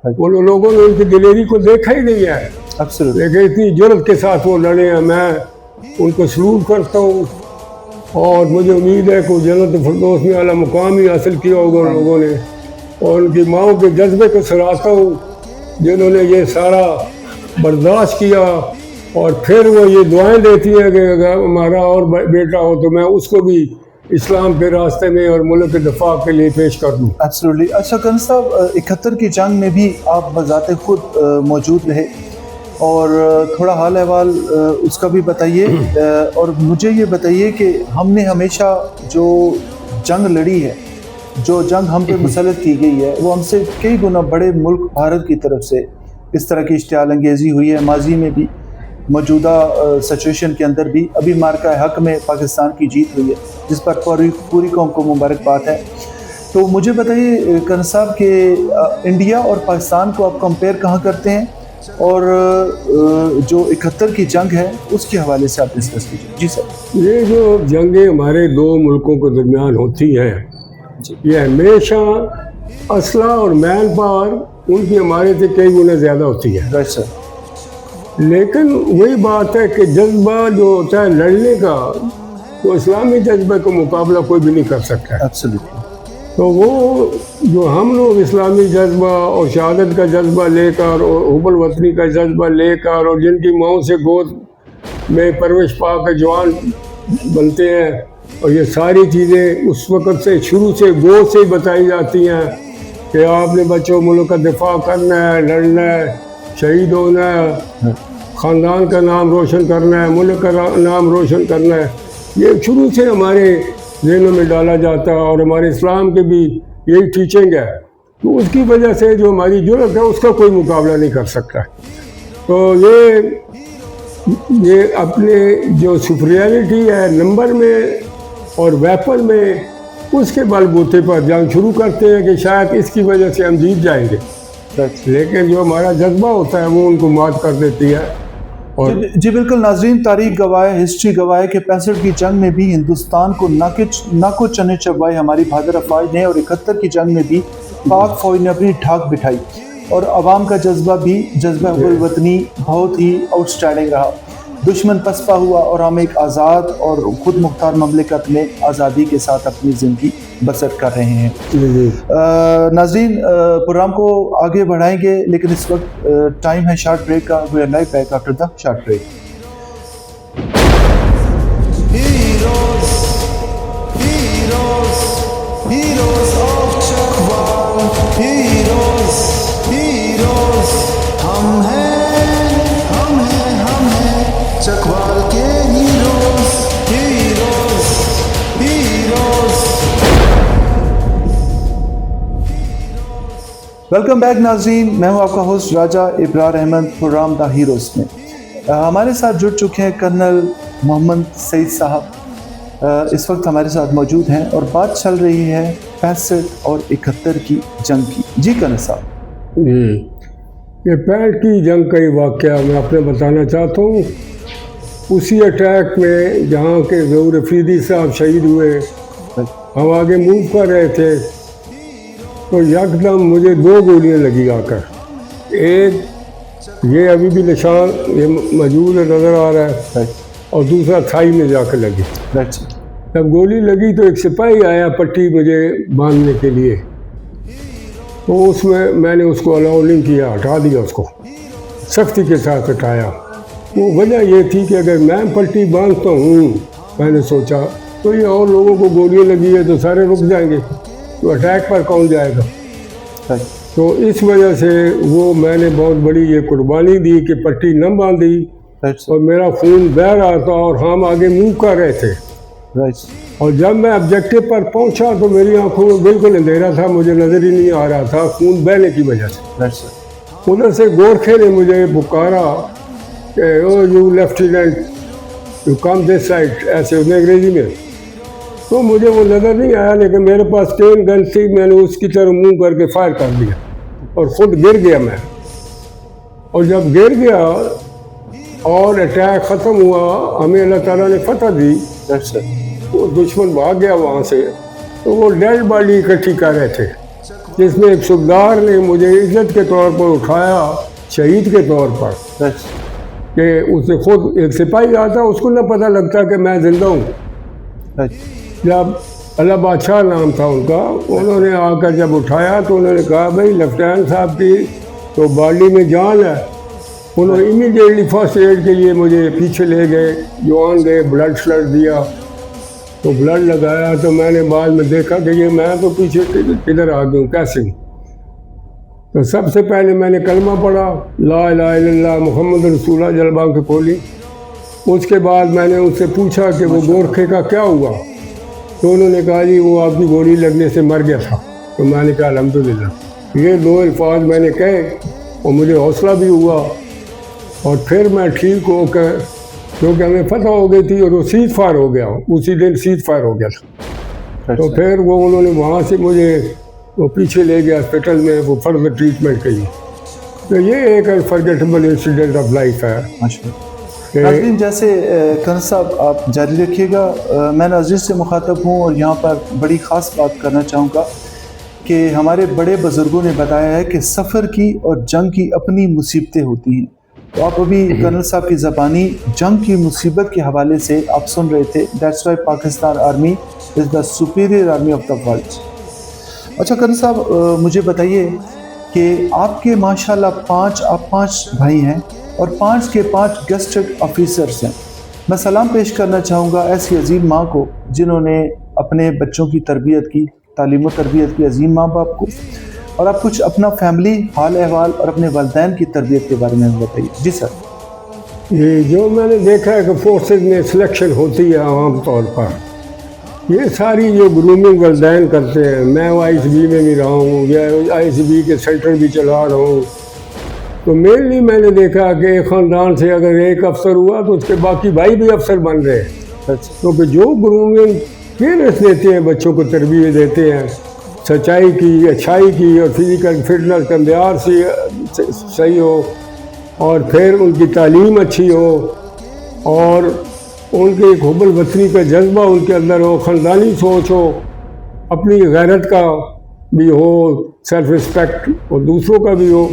ان لوگوں نے ان کی دلیری کو دیکھا ہی نہیں ہے، لیکن اتنی جرأت کے ساتھ وہ لڑے ہیں، میں ان کو سلوٹ کرتا ہوں، اور مجھے امید ہے کہ جنت فردوس میں اعلیٰ مقام ہی حاصل کیا ہوگا ان لوگوں نے، اور ان کی ماؤں کے جذبے کو سراہتا ہوں جنہوں نے یہ سارا برداشت کیا، اور پھر وہ یہ دعائیں دیتی ہیں کہ اگر ہمارا اور بیٹا ہو تو میں اس کو بھی اسلام کے راستے میں اور ملک کے دفاع کے لیے پیش کر دوں۔ ایبسلیوٹلی۔ اچھا کرن صاحب، 71 کی جنگ میں بھی آپ بذات خود موجود رہے، اور تھوڑا حال احوال اس کا بھی بتائیے، اور مجھے یہ بتائیے کہ ہم نے ہمیشہ جو جنگ لڑی ہے، جو جنگ ہم پہ مسلط کی گئی ہے، وہ ہم سے کئی گنا بڑے ملک بھارت کی طرف سے اس طرح کی اشتعال انگیزی ہوئی ہے ماضی میں بھی، موجودہ سچویشن کے اندر بھی ابھی مارکہ حق میں پاکستان کی جیت ہوئی ہے، جس پر پوری قوم کو مبارکباد ہے۔ تو مجھے بتائیے کرن صاحب کہ انڈیا اور پاکستان کو آپ کمپیئر کہاں کرتے ہیں، اور جو 71 کی جنگ ہے اس کے حوالے سے آپ ڈسکس کیجیے۔ جی سر۔ یہ جو جنگیں ہمارے دو ملکوں کے درمیان ہوتی ہیں یہ ہمیشہ اسلحہ اور مین پاور ان کی ہمارے سے کئی گنا زیادہ ہوتی ہے، رائٹ سر۔ لیکن وہی بات ہے کہ جذبہ جو ہوتا ہے لڑنے کا وہ اسلامی جذبے کا مقابلہ کوئی بھی نہیں کر سکتا ہے۔ ایبسلیٹلی۔ تو وہ جو ہم لوگ اسلامی جذبہ اور شہادت کا جذبہ لے کر اور حب الوطنی کا جذبہ لے کر اور جن کی ماؤں سے گود میں پرورش پا کے جوان بنتے ہیں، اور یہ ساری چیزیں اس وقت سے شروع سے گود سے ہی بتائی جاتی ہیں کہ آپ نے بچوں ملک کا دفاع کرنا ہے، لڑنا ہے، شہید ہونا ہے، خاندان کا نام روشن کرنا ہے، ملک کا نام روشن کرنا ہے، یہ شروع سے ہمارے ذہنوں میں ڈالا جاتا ہے، اور ہمارے اسلام کے بھی یہی ٹیچنگ ہے۔ تو اس کی وجہ سے جو ہماری جرأت ہے اس کا کوئی مقابلہ نہیں کر سکتا۔ تو یہ اپنے جو سپریارٹی ہے نمبر میں اور ویپن میں اس کے بل بوتے پر جنگ شروع کرتے ہیں کہ شاید اس کی وجہ سے ہم جیت جائیں گے، لیکن جو ہمارا جذبہ ہوتا ہے وہ ان کو مات کر دیتی ہے۔ اور جی بالکل ناظرین، تاریخ گواہ ہے، ہسٹری گواہ ہے کہ 65 کی جنگ میں بھی ہندوستان کو ناکو چنے چبائے ہماری بہادر افواج نے، اور 71 کی جنگ میں بھی پاک فوج نے اپنی ٹھاک بٹھائی، اور عوام کا جذبہ بھی جذبہ حب الوطنی بہت ہی آؤٹ اسٹینڈنگ رہا۔ دشمن پسپا ہوا اور ہم ایک آزاد اور خود مختار مملکت میں آزادی کے ساتھ اپنی زندگی بسر کر رہے ہیں۔ ناظرین، پروگرام کو آگے بڑھائیں گے، لیکن اس وقت ٹائم ہے شارٹ بریک کا۔ We are live back after the short break. Heroes, heroes, heroes of Chakwal. Heroes, heroes, ہم ہیں چکوال کے heroes, heroes, heroes. Welcome back ناظرین، میں ہوں آپ کا ہوسٹ راجہ ابرار احمد، پروگرام دا ہیروز میں ہمارے ساتھ جڑ چکے ہیں کرنل محمد سعید صاحب، اس وقت ہمارے ساتھ موجود ہیں، اور بات چل رہی ہے 65 اور 71 کی جنگ کی۔ جی کرنل صاحب۔ یہ 65 کی جنگ کا ہی واقعہ میں آپ نے بتانا چاہتا ہوں۔ اسی اٹیک میں جہاں کے ظہور افریدی صاحب شہید ہوئے، ہم آگے موو کر رہے تھے تو یکدم مجھے 2 گولیاں لگی آ کر۔ ایک یہ ابھی بھی نشان یہ موجود ہے، نظر آ رہا ہے، اور دوسرا تھائی میں جا کے لگی۔ جب گولی لگی تو ایک سپاہی آیا پٹی مجھے باندھنے کے لیے، تو اس میں نے اس کو الاؤ نہیں کیا، ہٹا دیا، اس کو سختی کے ساتھ ہٹایا۔ وہ وجہ یہ تھی کہ اگر میں پٹی باندھتا ہوں، میں نے سوچا تو یہ اور لوگوں کو گولیاں لگی ہے تو سارے رک جائیں گے، تو اٹیک پر کون جائے گا؟ تو اس وجہ سے وہ میں نے بہت بڑی یہ قربانی دی کہ پٹی نہ باندھی، اور میرا خون بہہ رہا تھا اور ہم آگے موو کر رہے تھے۔ اور جب میں آبجیکٹو پر پہنچا تو میری آنکھوں میں بالکل اندھیرا تھا، مجھے نظر ہی نہیں آ رہا تھا خون بہنے کی وجہ سے۔ ادھر سے گورکھے نے مجھے پکارا کہ O you lieutenant you come this side, ایسے اس نے انگریزی میں، تو مجھے وہ نظر نہیں آیا، لیکن میرے پاس 10 گن تھی، میں نے اس کی طرف منہ کر کے فائر کر دیا اور خود گر گیا میں۔ اور جب گر گیا اور اٹیک ختم ہوا، ہمیں اللہ تعالیٰ نے فتح دی، وہ دشمن بھاگ گیا وہاں سے، تو وہ ڈیڈ باڈی اکٹھی کر رہے تھے، جس میں ایک صوبدار نے مجھے عزت کے طور پر اٹھایا، شہید کے طور پر، کہ اس نے خود ایک سپاہی آتا، اس کو نہ پتہ لگتا کہ میں زندہ ہوں۔ جب اللہ بادشاہ نام تھا ان کا، انہوں نے آ کر جب اٹھایا تو انہوں نے کہا بھائی لیفٹیننٹ صاحب کی تو باڈی میں جان ہے۔ انہوں نے امیڈیٹلی فرسٹ ایڈ کے لیے مجھے پیچھے لے گئے، جوان گئے، بلڈ شلڈ دیا، تو بلڈ لگایا، تو میں نے بعد میں دیکھا کہ یہ میں تو پیچھے کدھر آ گیا ہوں، کیسے ہوں۔ تو سب سے پہلے میں نے کلمہ پڑھا، لا الہ الا اللہ محمد رسول اللہ، جلبہ کے کھولی۔ اس کے بعد میں نے ان سے پوچھا کہ وہ گورکھے کا کیا ہوا، تو انہوں نے کہا جی وہ آپ کی گولی لگنے سے مر گیا تھا۔ تو میں نے کہا الحمدللہ۔ یہ 2 الفاظ میں نے کہے اور مجھے حوصلہ بھی ہوا اور پھر میں ٹھیک ہو کر، کیونکہ ہمیں پتہ ہو گئی تھی اور وہ سیز فائر ہو گیا، اسی دن سیز فائر ہو گیا تھا، تو پھر وہ انہوں نے وہاں سے مجھے وہ پیچھے لے گیا ہاسپٹل میں وہ فردر ٹریٹمنٹ کے لیے. تو یہ ایک انفرگیٹیبل انسیڈنٹ آف لائف ہے. ناظرین، جیسے کرن صاحب آپ جاری رکھیے گا، میں ناظرین سے مخاطب ہوں اور یہاں پر بڑی خاص بات کرنا چاہوں گا کہ ہمارے بڑے بزرگوں نے بتایا ہے کہ سفر کی اور جنگ کی اپنی مصیبتیں ہوتی ہیں. تو آپ ابھی کرنل صاحب کی زبانی جنگ کی مصیبت کے حوالے سے آپ سن رہے تھے. That's why Pakistan army is the superior army of the world. اچھا کرنل صاحب، مجھے بتائیے کہ آپ کے ماشاءاللہ آپ پانچ بھائی ہیں اور 5 کے 5 گیسٹڈ آفیسرز ہیں. میں سلام پیش کرنا چاہوں گا ایسی عظیم ماں کو جنہوں نے اپنے بچوں کی تربیت کی، تعلیم و تربیت کی، عظیم ماں باپ کو. اور آپ کچھ اپنا فیملی حال احوال اور اپنے والدین کی تربیت کے بارے میں بتائیے. جی سر. یہ جو میں نے دیکھا ہے کہ فورسز میں سلیکشن ہوتی ہے عام طور پر، یہ ساری جو گرومنگ والدین کرتے ہیں. میں آئی ایس بی میں بھی رہا ہوں یا آئی ایس بی کے سینٹر بھی چلا رہا ہوں، تو مینلی میں نے دیکھا کہ ایک خاندان سے اگر ایک افسر ہوا تو اس کے باقی بھائی بھی افسر بن رہے ہیں. کیونکہ جو گرومنگ پیرنٹس دیتے ہیں، بچوں کو تربیت دیتے ہیں سچائی کی، اچھائی کی، اور فزیکل فٹنس کا معیار سے صحیح ہو، اور پھر ان کی تعلیم اچھی ہو، اور ان کے ایک حب الوطنی کا جذبہ ان کے اندر ہو، خاندانی سوچ ہو، اپنی غیرت کا بھی ہو، سیلف رسپیکٹ اور دوسروں کا بھی ہو،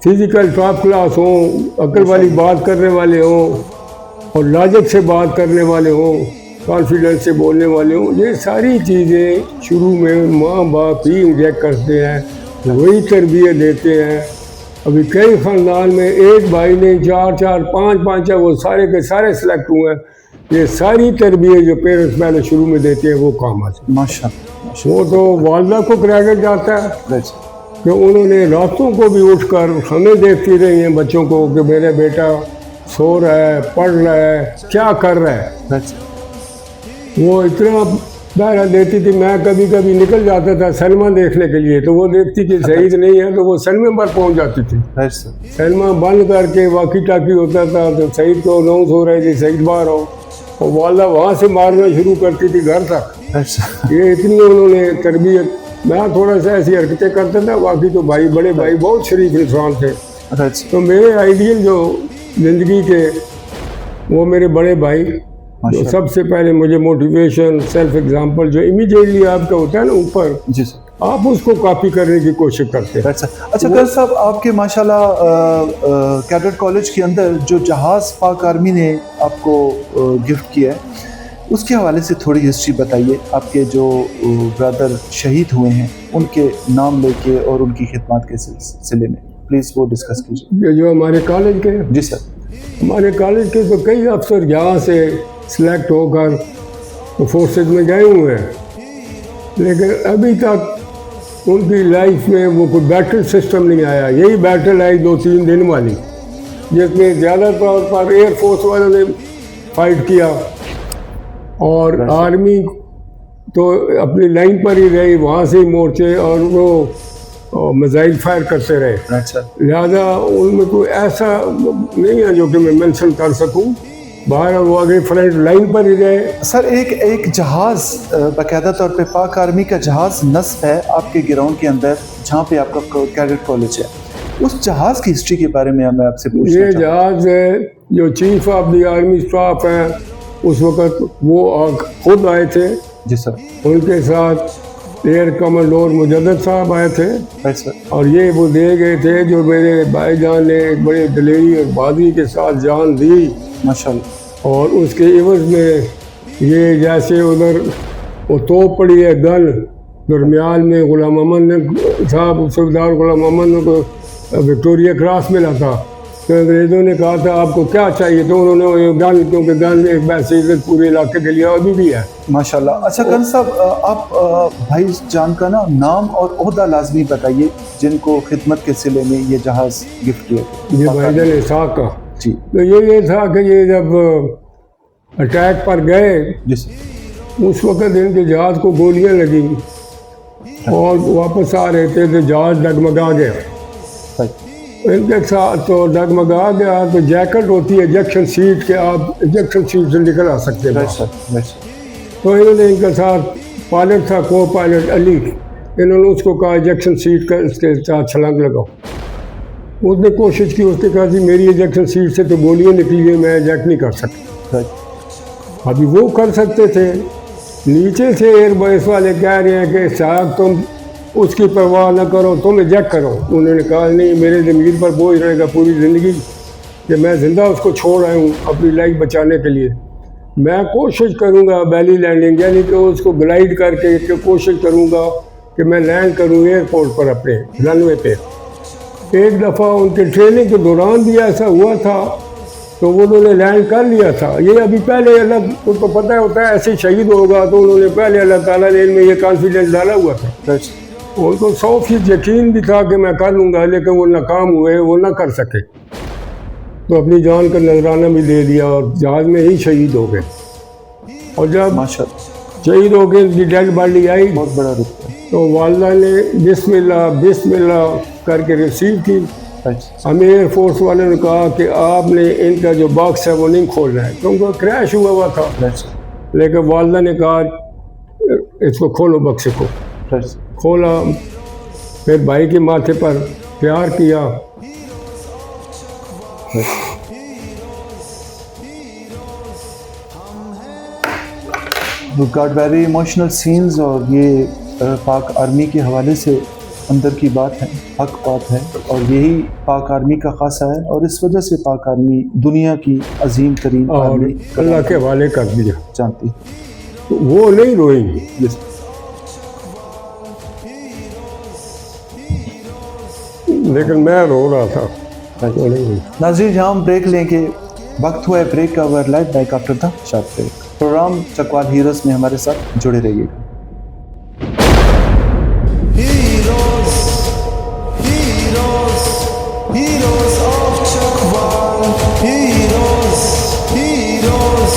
فزیکل ٹاپ کلاس ہوں، عقل والی بات کرنے والے ہوں، اور لاجک سے بات کرنے والے ہوں، کانفیڈنس سے بولنے والے ہوں. یہ ساری چیزیں شروع میں ماں باپ ہی انجیکٹ کرتے ہیں، وہی تربیت دیتے ہیں. ابھی کئی خاندان میں ایک بھائی نے 4 5 وہ سارے کے سارے سلیکٹ ہوئے ہیں. یہ ساری تربیت جو پیرنٹس پہلے شروع میں دیتے ہیں وہ کام آتی ہے. ماشاءاللہ. وہ تو والدہ کو کریڈٹ جاتا ہے کہ انہوں نے راتوں کو بھی اٹھ کر ہمیں دیکھتی رہی ہیں بچوں کو کہ میرا بیٹا سو رہا ہے، پڑھ رہا ہے، کیا کر رہا ہے. وہ اتنا پہرا دیتی تھی. میں کبھی کبھی نکل جاتا تھا سینما دیکھنے کے لیے، تو وہ دیکھتی کہ سعید نہیں ہے تو وہ سینما پر پہنچ جاتی تھی. سینما بند کر کے واقی ٹاکی ہوتا تھا تو سعید کو اناؤنس ہو رہے تھے سعید باہر ہو، اور والدہ وہاں سے مارنا شروع کرتی تھی گھر تک. یہ اتنی انہوں نے تربیت. میں تھوڑا سا ایسی حرکتیں کرتا تھا، باقی تو بھائی بڑے بھائی بہت شریف انسان تھے. تو میرے آئیڈیل جو زندگی کے وہ میرے بڑے بھائی، جو سب سے پہلے مجھے موٹیویشن، سیلف ایگزامپل جو امیجیٹلی آپ کا ہوتا ہے نا اوپر، جی سر، آپ اس کو کاپی کرنے کی کوشش کرتے ہیں. اچھا کرن صاحب، آپ کے ماشاءاللہ کیڈٹ کالج کے اندر جو جہاز پاک آرمی نے آپ کو گفٹ کیا ہے، اس کے حوالے سے تھوڑی ہسٹری بتائیے. آپ کے جو برادر شہید ہوئے ہیں ان کے نام لے کے اور ان کی خدمات کے سلسلے میں پلیز وہ ڈسکس کیجیے. یہ جو ہمارے کالج کے، جی سر، ہمارے کالج کے تو کئی افسر یہاں سے سلیکٹ ہو کر فورسز میں گئے ہوئے ہیں، لیکن ابھی تک ان کی لائف میں وہ کوئی بیٹل سسٹم نہیں آیا. یہی بیٹل آئی 2-3 دن والی، جس میں زیادہ طور پر ایئر فورس والوں نے فائٹ کیا، اور آرمی تو اپنی لائن پر ہی رہی، وہاں سے ہی مورچے اور وہ میزائل فائر کرتے رہے. لہذا ان میں کوئی ایسا نہیں ہے جو کہ میں مینشن کر سکوں. باہر وہ آگے فرنٹ لائن پر ہی رہے. سر، ایک جہاز باقاعدہ طور پہ پاک آرمی کا جہاز نصب ہے آپ کے گراؤنڈ کے اندر جہاں پہ آپ کا کیڈٹ کالج ہے. اس جہاز کی ہسٹری کے بارے میں آپ سے پوچھنا یہ جہاز ہے جو chief of the army staff ہیں اس وقت، وہ خود آئے تھے. جی سر. ان کے ساتھ ایئر کمانڈور مجدد صاحب آئے تھے، اور یہ وہ دے گئے تھے جو میرے بھائی جان نے ایک بڑے دلیری اور بہادری کے ساتھ جان دی ماشاءاللہ. اور اس کے عوض میں یہ جیسے ادھر وہ توپ پڑی ہے گن، درمیان میں غلام محمد نے صاحب، سردار غلام محمد نے کو وکٹوریہ کراس ملا تھا، تو انگریزوں نے کہا تھا آپ کو کیا چاہیے، تو انہوں نے گن، کیونکہ گن ایک ویسے عزت پورے علاقے کے لیے ابھی بھی ہے ماشاءاللہ. اچھا کرن صاحب، آپ بھائی جان کا نا نام اور عہدہ لازمی بتائیے جن کو خدمت کے سلے میں یہ جہاز گفٹ کیا. یہ بھائی جان اسحاق کا. جی. تو یہ تھا کہ یہ جب اٹیک پر گئے اس وقت ان کے جہاز کو گولیاں لگیں اور واپس آ رہے تھے تو جہاز ڈگمگا گیا. ان کے ساتھ تو ڈگمگا گیا تو جیکٹ ہوتی ہے ایجیکشن سیٹ کے، آپ ایجیکشن سیٹ سے نکل آ سکتے ہیں رائٹ باہر۔ سر، رائٹ سر، تو انہوں نے ان کے ساتھ پائلٹ تھا، کو پائلٹ علی، انہوں نے اس کو کہا ایجیکشن سیٹ کا اس کے ساتھ چھلانگ لگاؤ۔ اس نے کوشش کی، اس نے کہا جی میری ایجیکشن سیٹ سے تو گولیاں نکلی ہیں، میں ایجیکٹ نہیں کر سکتا۔ رائٹ، ابھی وہ کر سکتے تھے، نیچے سے ایئر بیس والے کہہ رہے ہیں کہ صاحب تم اس کی پرواہ نہ کرو، تم ایجیکٹ کرو۔ انہوں نے کہا نہیں، میرے ضمیر پر بوجھ رہے گا پوری زندگی کہ میں زندہ اس کو چھوڑ آیا ہوں اپنی لائف بچانے کے لیے۔ میں کوشش کروں گا بیلی لینڈنگ، یعنی کہ اس کو گلائڈ کر کے کہ کوشش کروں گا کہ میں لینڈ کروں ایئرپورٹ پر اپنے رن وے پہ۔ ایک دفعہ ان کے ٹریننگ کے دوران بھی ایسا ہوا تھا تو انہوں نے لینڈ کر لیا تھا۔ یہ ابھی پہلے اللہ ان کو پتہ ہوتا ہے ایسے شہید ہوگا، تو انہوں نے پہلے اللہ تعالیٰ نے ان میں یہ کانفیڈنس ڈالا ہوا تھا۔ رائٹ، ان کو 100% یقین بھی تھا کہ میں کر لوں گا، لیکن وہ ناکام ہوئے، وہ نہ کر سکے، تو اپنی جان کا نذرانہ بھی دے دیا اور جہاز میں ہی شہید ہو گئے۔ اور جب ماشاء اللہ، شہید ہو کے ان کی ڈیڈ باڈی آئی بہت بڑا رتبہ ہے۔ تو والدہ نے بسم اللہ بسم اللہ کر کے ریسیو کی۔ رائٹ، ہمیں ایئر فورس والے نے کہا کہ آپ نے ان کا جو باکس ہے وہ نہیں کھولنا ہے کیونکہ کریش ہوا تھا، رائٹ سر، لیکن والدہ نے کہا اس کو کھولو، بکسے کو رائٹ سر، کھولا، پھر بھائی کے ماتھے پر پیار کیا۔ گاٹ ویری ایموشنل سینز، اور یہ پاک آرمی کے حوالے سے اندر کی بات ہے، حق بات ہے، اور یہی پاک آرمی کا خاصہ ہے، اور اس وجہ سے پاک آرمی دنیا کی عظیم ترین اور آرمی اللہ کے حوالے کر دیا، جانتی تو وہ نہیں روئیں گی۔ ہے۔ لیکن میں رو رہا تھا، وہ نہیں روئی۔ ناظرین یہاں ہم بریک لیں گے، وقت ہوا ہے بریک کا، we're live back after the short break. Program Chakwal heroes میں ہمارے ساتھ جڑے رہیے گا۔ Heroes, heroes, heroes of Chakwal. Heroes, heroes,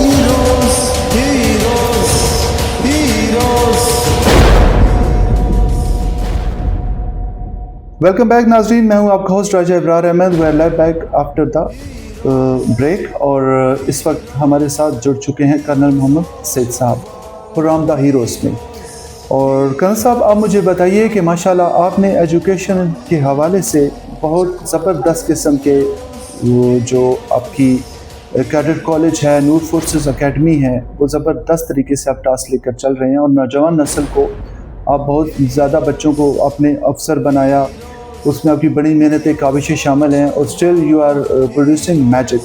heroes, heroes, heroes. Welcome back ناظرین، میں ہوں آپ کا host Raja Abrar Ahmed, we're live back after the break, اور اس وقت ہمارے ساتھ جڑ چکے ہیں کرنل محمد سید صاحب پروگرام دا ہیروز میں۔ اور کرنل صاحب آپ مجھے بتائیے کہ ماشاءاللہ آپ نے ایجوکیشن کے حوالے سے بہت زبردست قسم کے وہ جو آپ کی کیڈٹ کالج ہے، نور فورسز اکیڈمی ہے، وہ زبردست طریقے سے آپ ٹاسک لے کر چل رہے ہیں، اور نوجوان نسل کو آپ بہت زیادہ بچوں کو آپ نے افسر بنایا، اس میں آپ کی بڑی محنتیں کاوشیں شامل ہیں، اور still you are producing magic.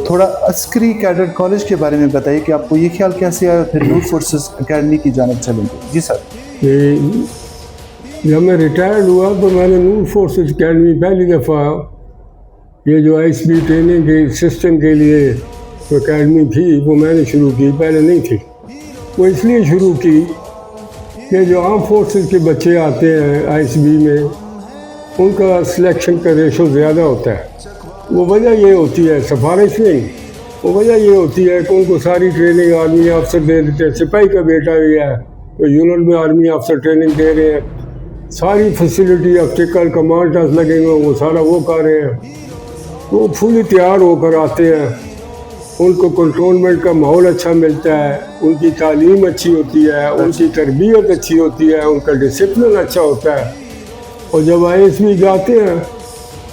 تھوڑا عسکری کیڈٹ کالج کے بارے میں بتائیے کہ آپ کو یہ خیال کیسے آیا، پھر نور فورسز اکیڈمی کی جانب چلیں گے؟ جی سر۔ کہ جب میں ریٹائرڈ ہوا تو میں نے نور فورسز اکیڈمی پہلی دفعہ یہ جو آئی ایس بی ٹریننگ کے سسٹم کے لیے جو اکیڈمی تھی وہ میں نے شروع کی، پہلے نہیں تھی۔ وہ اس لیے شروع کی کہ جو عام فورسز کے بچے آتے ہیں آئی ایس بی میں، ان کا سلیکشن کا ریشو زیادہ ہوتا ہے۔ وہ وجہ یہ ہوتی ہے، سفارش نہیں، وہ وجہ یہ ہوتی ہے کہ ان کو ساری ٹریننگ آرمی افسر دے دیتے ہیں۔ سپاہی کا بیٹا بھی ہے تو یونٹ میں آرمی افسر ٹریننگ دے رہے ہیں، ساری فیسلٹی آبسٹیکل کمانڈرز لگے ہوئے وہ سارا وہ کر رہے ہیں، وہ فلی تیار ہو کر آتے ہیں۔ ان کو کنٹرولمنٹ کا ماحول اچھا ملتا ہے، ان کی تعلیم اچھی ہوتی ہے، ان کی تربیت اچھی ہوتی ہے، ان کا ڈسپلن اچھا ہوتا ہے، اور جب آئی ایس بی جاتے ہیں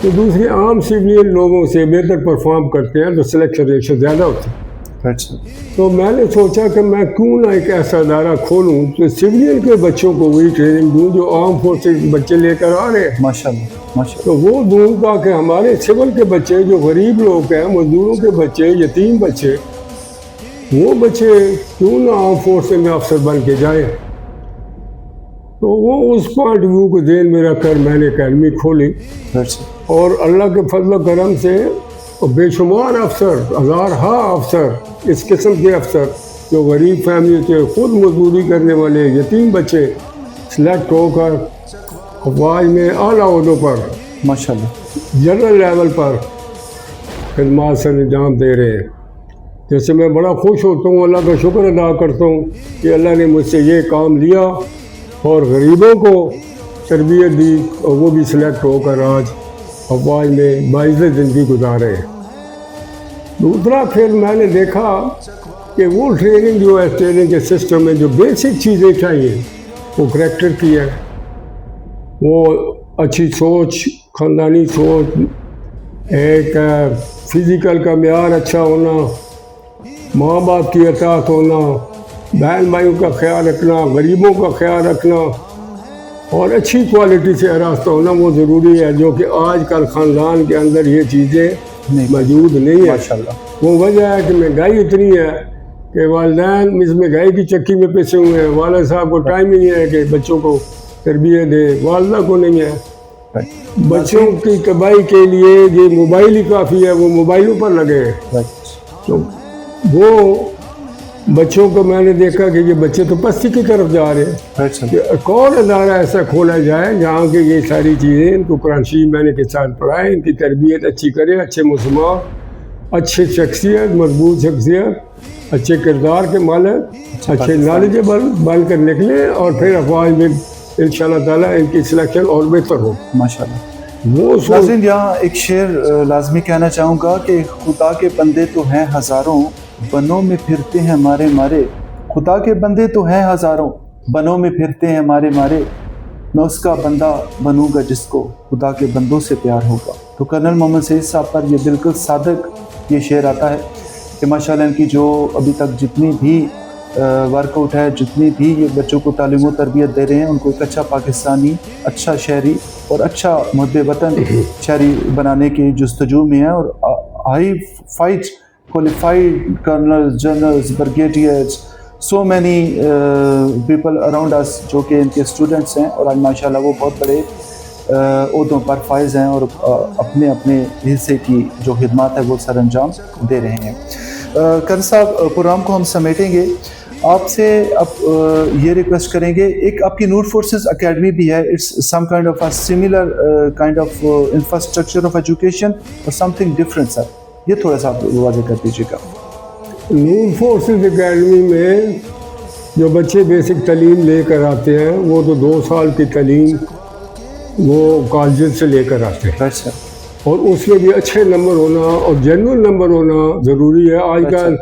تو دوسرے عام سویلین لوگوں سے بہتر پرفارم کرتے ہیں، تو سلیکشن ریشو زیادہ ہوتی ہے۔ تو میں نے سوچا کہ میں کیوں نہ ایک ایسا ادارہ کھولوں تو سویلین کے بچوں کو وہی ٹریننگ دوں جو عام فورسز بچے لے کر آ رہے ہیں، ماشاءاللہ ماشاءاللہ، تو وہ دوں تاکہ ہمارے سول کے بچے جو غریب لوگ ہیں، مزدوروں کے بچے، یتیم بچے، وہ بچے کیوں نہ عام فورس میں افسر بن کے جائیں۔ تو وہ اس پوائنٹ ویو کو ذہن میں رکھ کر میں نے اکیڈمی کھولی، اور اللہ کے فضل و کرم سے بے شمار افسر، ہزارہا افسر، اس قسم کے افسر جو غریب فیملی سے خود مزدوری کرنے والے یتیم بچے سلیکٹ ہو کر افواج میں اعلیٰ عہدوں پر، ماشاءاللہ، جنرل لیول پر خدمات سر انجام دے رہے ہیں۔ جیسے میں بڑا خوش ہوتا ہوں، اللہ کا شکر ادا کرتا ہوں کہ اللہ نے مجھ سے یہ کام لیا اور غریبوں کو تربیت دی، اور وہ بھی سلیکٹ ہو کر آج افواج میں باعزت زندگی گزارے ہیں۔ دوسرا پھر میں نے دیکھا کہ وہ ٹریننگ جو ہے ٹریننگ کے سسٹم میں جو بیسک چیزیں چاہیے وہ کریکٹر کی ہے، وہ اچھی سوچ، خاندانی سوچ، ایک فزیکل کا معیار اچھا ہونا، ماں باپ کی اطاعت ہونا، بہن بھائیوں کا خیال رکھنا، غریبوں کا خیال رکھنا اور اچھی کوالٹی سے آراستہ ہونا وہ ضروری ہے، جو کہ آج کل خاندان کے اندر یہ چیزیں موجود نہیں ہیں۔ ماشاءاللہ وہ وجہ ہے کہ مہنگائی اتنی ہے کہ والدین اس مہنگائی کی چکی میں پھنسے ہوئے ہیں، والد صاحب کو ٹائم ہی نہیں ہے کہ بچوں کو تربیت دے، والدہ کو نہیں ہے۔ بچوں کی کمائی کے لیے یہ موبائل ہی کافی ہے، وہ موبائلوں پر لگے ہیں۔ تو وہ بچوں کو میں نے دیکھا کہ یہ بچے تو پستی کی طرف جا رہے ہیں، کہ کون ادارہ ایسا کھولا جائے جہاں کہ یہ ساری چیزیں ان کو قرآن شریف میں نے کے ساتھ پڑھائے، ان کی تربیت اچھی کرے، اچھے مسلمان، اچھے شخصیت، مضبوط شخصیت، اچھے کردار کے مالک، اچھے نالجبل بن کر نکلے اور پھر افواج میں انشاءاللہ تعالیٰ ان کی سلیکشن اور بہتر ہو۔ ماشاءاللہ۔ وہ ناظرین یہاں ایک شعر لازمی کہنا چاہوں گا کہ خدا کے بندے تو ہیں ہزاروں، بنوں میں پھرتے ہیں مارے مارے۔ خدا کے بندے تو ہیں ہزاروں، بنوں میں پھرتے ہیں مارے مارے۔ میں اس کا بندہ بنوں گا جس کو خدا کے بندوں سے پیار ہوگا۔ تو کرنل محمد سعید صاحب پر یہ بالکل صادق یہ شعر آتا ہے کہ ماشاءاللہ ان کی جو ابھی تک جتنی بھی ورک آؤٹ ہے، جتنی بھی یہ بچوں کو تعلیم و تربیت دے رہے ہیں، ان کو ایک اچھا پاکستانی، اچھا شہری اور اچھا محب وطن شہری بنانے کی جستجو میں ہے، اور high fight qualified colonels, generals, brigadiers, so many people around us جو کہ ان کے اسٹوڈنٹس ہیں، اور آج ماشاءاللہ وہ بہت بڑے عہدوں پر فائز ہیں اور اپنے اپنے حصے کی جو خدمات ہے وہ سر انجام دے رہے ہیں۔ کرن صاحب پروگرام کو ہم سمیٹیں گے، آپ سے اب یہ ریکویسٹ کریں گے، ایک آپ کی نور فورسز اکیڈمی بھی ہے، it's some kind of a similar kind of infrastructure of education اور سم تھنگ ڈفرینٹ، سر یہ تھوڑا سا آپ واضح کر دیجیے گا۔ نور فورسز اکیڈمی میں جو بچے بیسک تعلیم لے کر آتے ہیں وہ تو 2 سال کی تعلیم وہ کالجز سے لے کر آتے ہیں، سر اور اس میں بھی اچھے نمبر ہونا اور جینوئن نمبر ہونا ضروری ہے۔ آج کل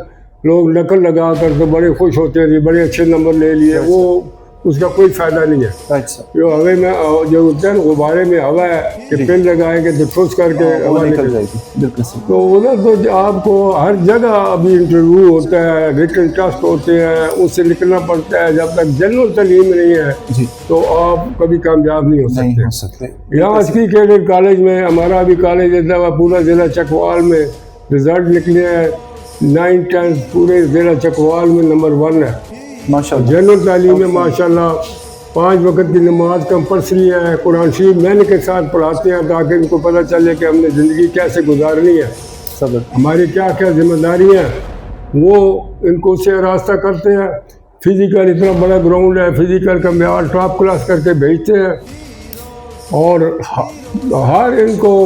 لوگ نقل لگا کر تو بڑے خوش ہوتے ہیں، بڑے اچھے نمبر لے لیے، وہ اس کا کوئی فائدہ نہیں ہے۔ جو ہوے میں جو ہوتا ہے نا غبارے میں ہوا ہے کہ پن لگائیں گے تو ٹھوس کر کے ہوا نکل جائے گی، بالکل صحیح۔ تو ادھر تو آپ کو ہر جگہ ابھی انٹرویو ہوتا ہے، ریٹن ٹیسٹ ہوتے ہیں، اس سے نکلنا پڑتا ہے۔ جب تک جنرل تعلیم نہیں ہے تو آپ کبھی کامیاب نہیں ہو سکتے۔ یہاں اسکی کیڈٹ کالج میں ہمارا بھی کالج ہے، پورا ضلع چکوال میں رزلٹ نکلے ہیں 9th 10th پورے ضلع چکوال میں نمبر 1 ہے ماشاءاللہ۔ جنرل تعلیم میں ماشاءاللہ 5 وقت کی نماز کمپلسری ہے، قرآن شریف مہینے کے ساتھ پڑھاتے ہیں تاکہ ان کو پتہ چلے کہ ہم نے زندگی کیسے گزارنی ہے، ہماری کیا کیا ذمہ داریاں ہیں، وہ ان کو اس سے راستہ کرتے ہیں۔ فزیکل اتنا بڑا گراؤنڈ ہے، فزیکل کا معیار ٹاپ کلاس کر کے بھیجتے ہیں، اور ہر ان کو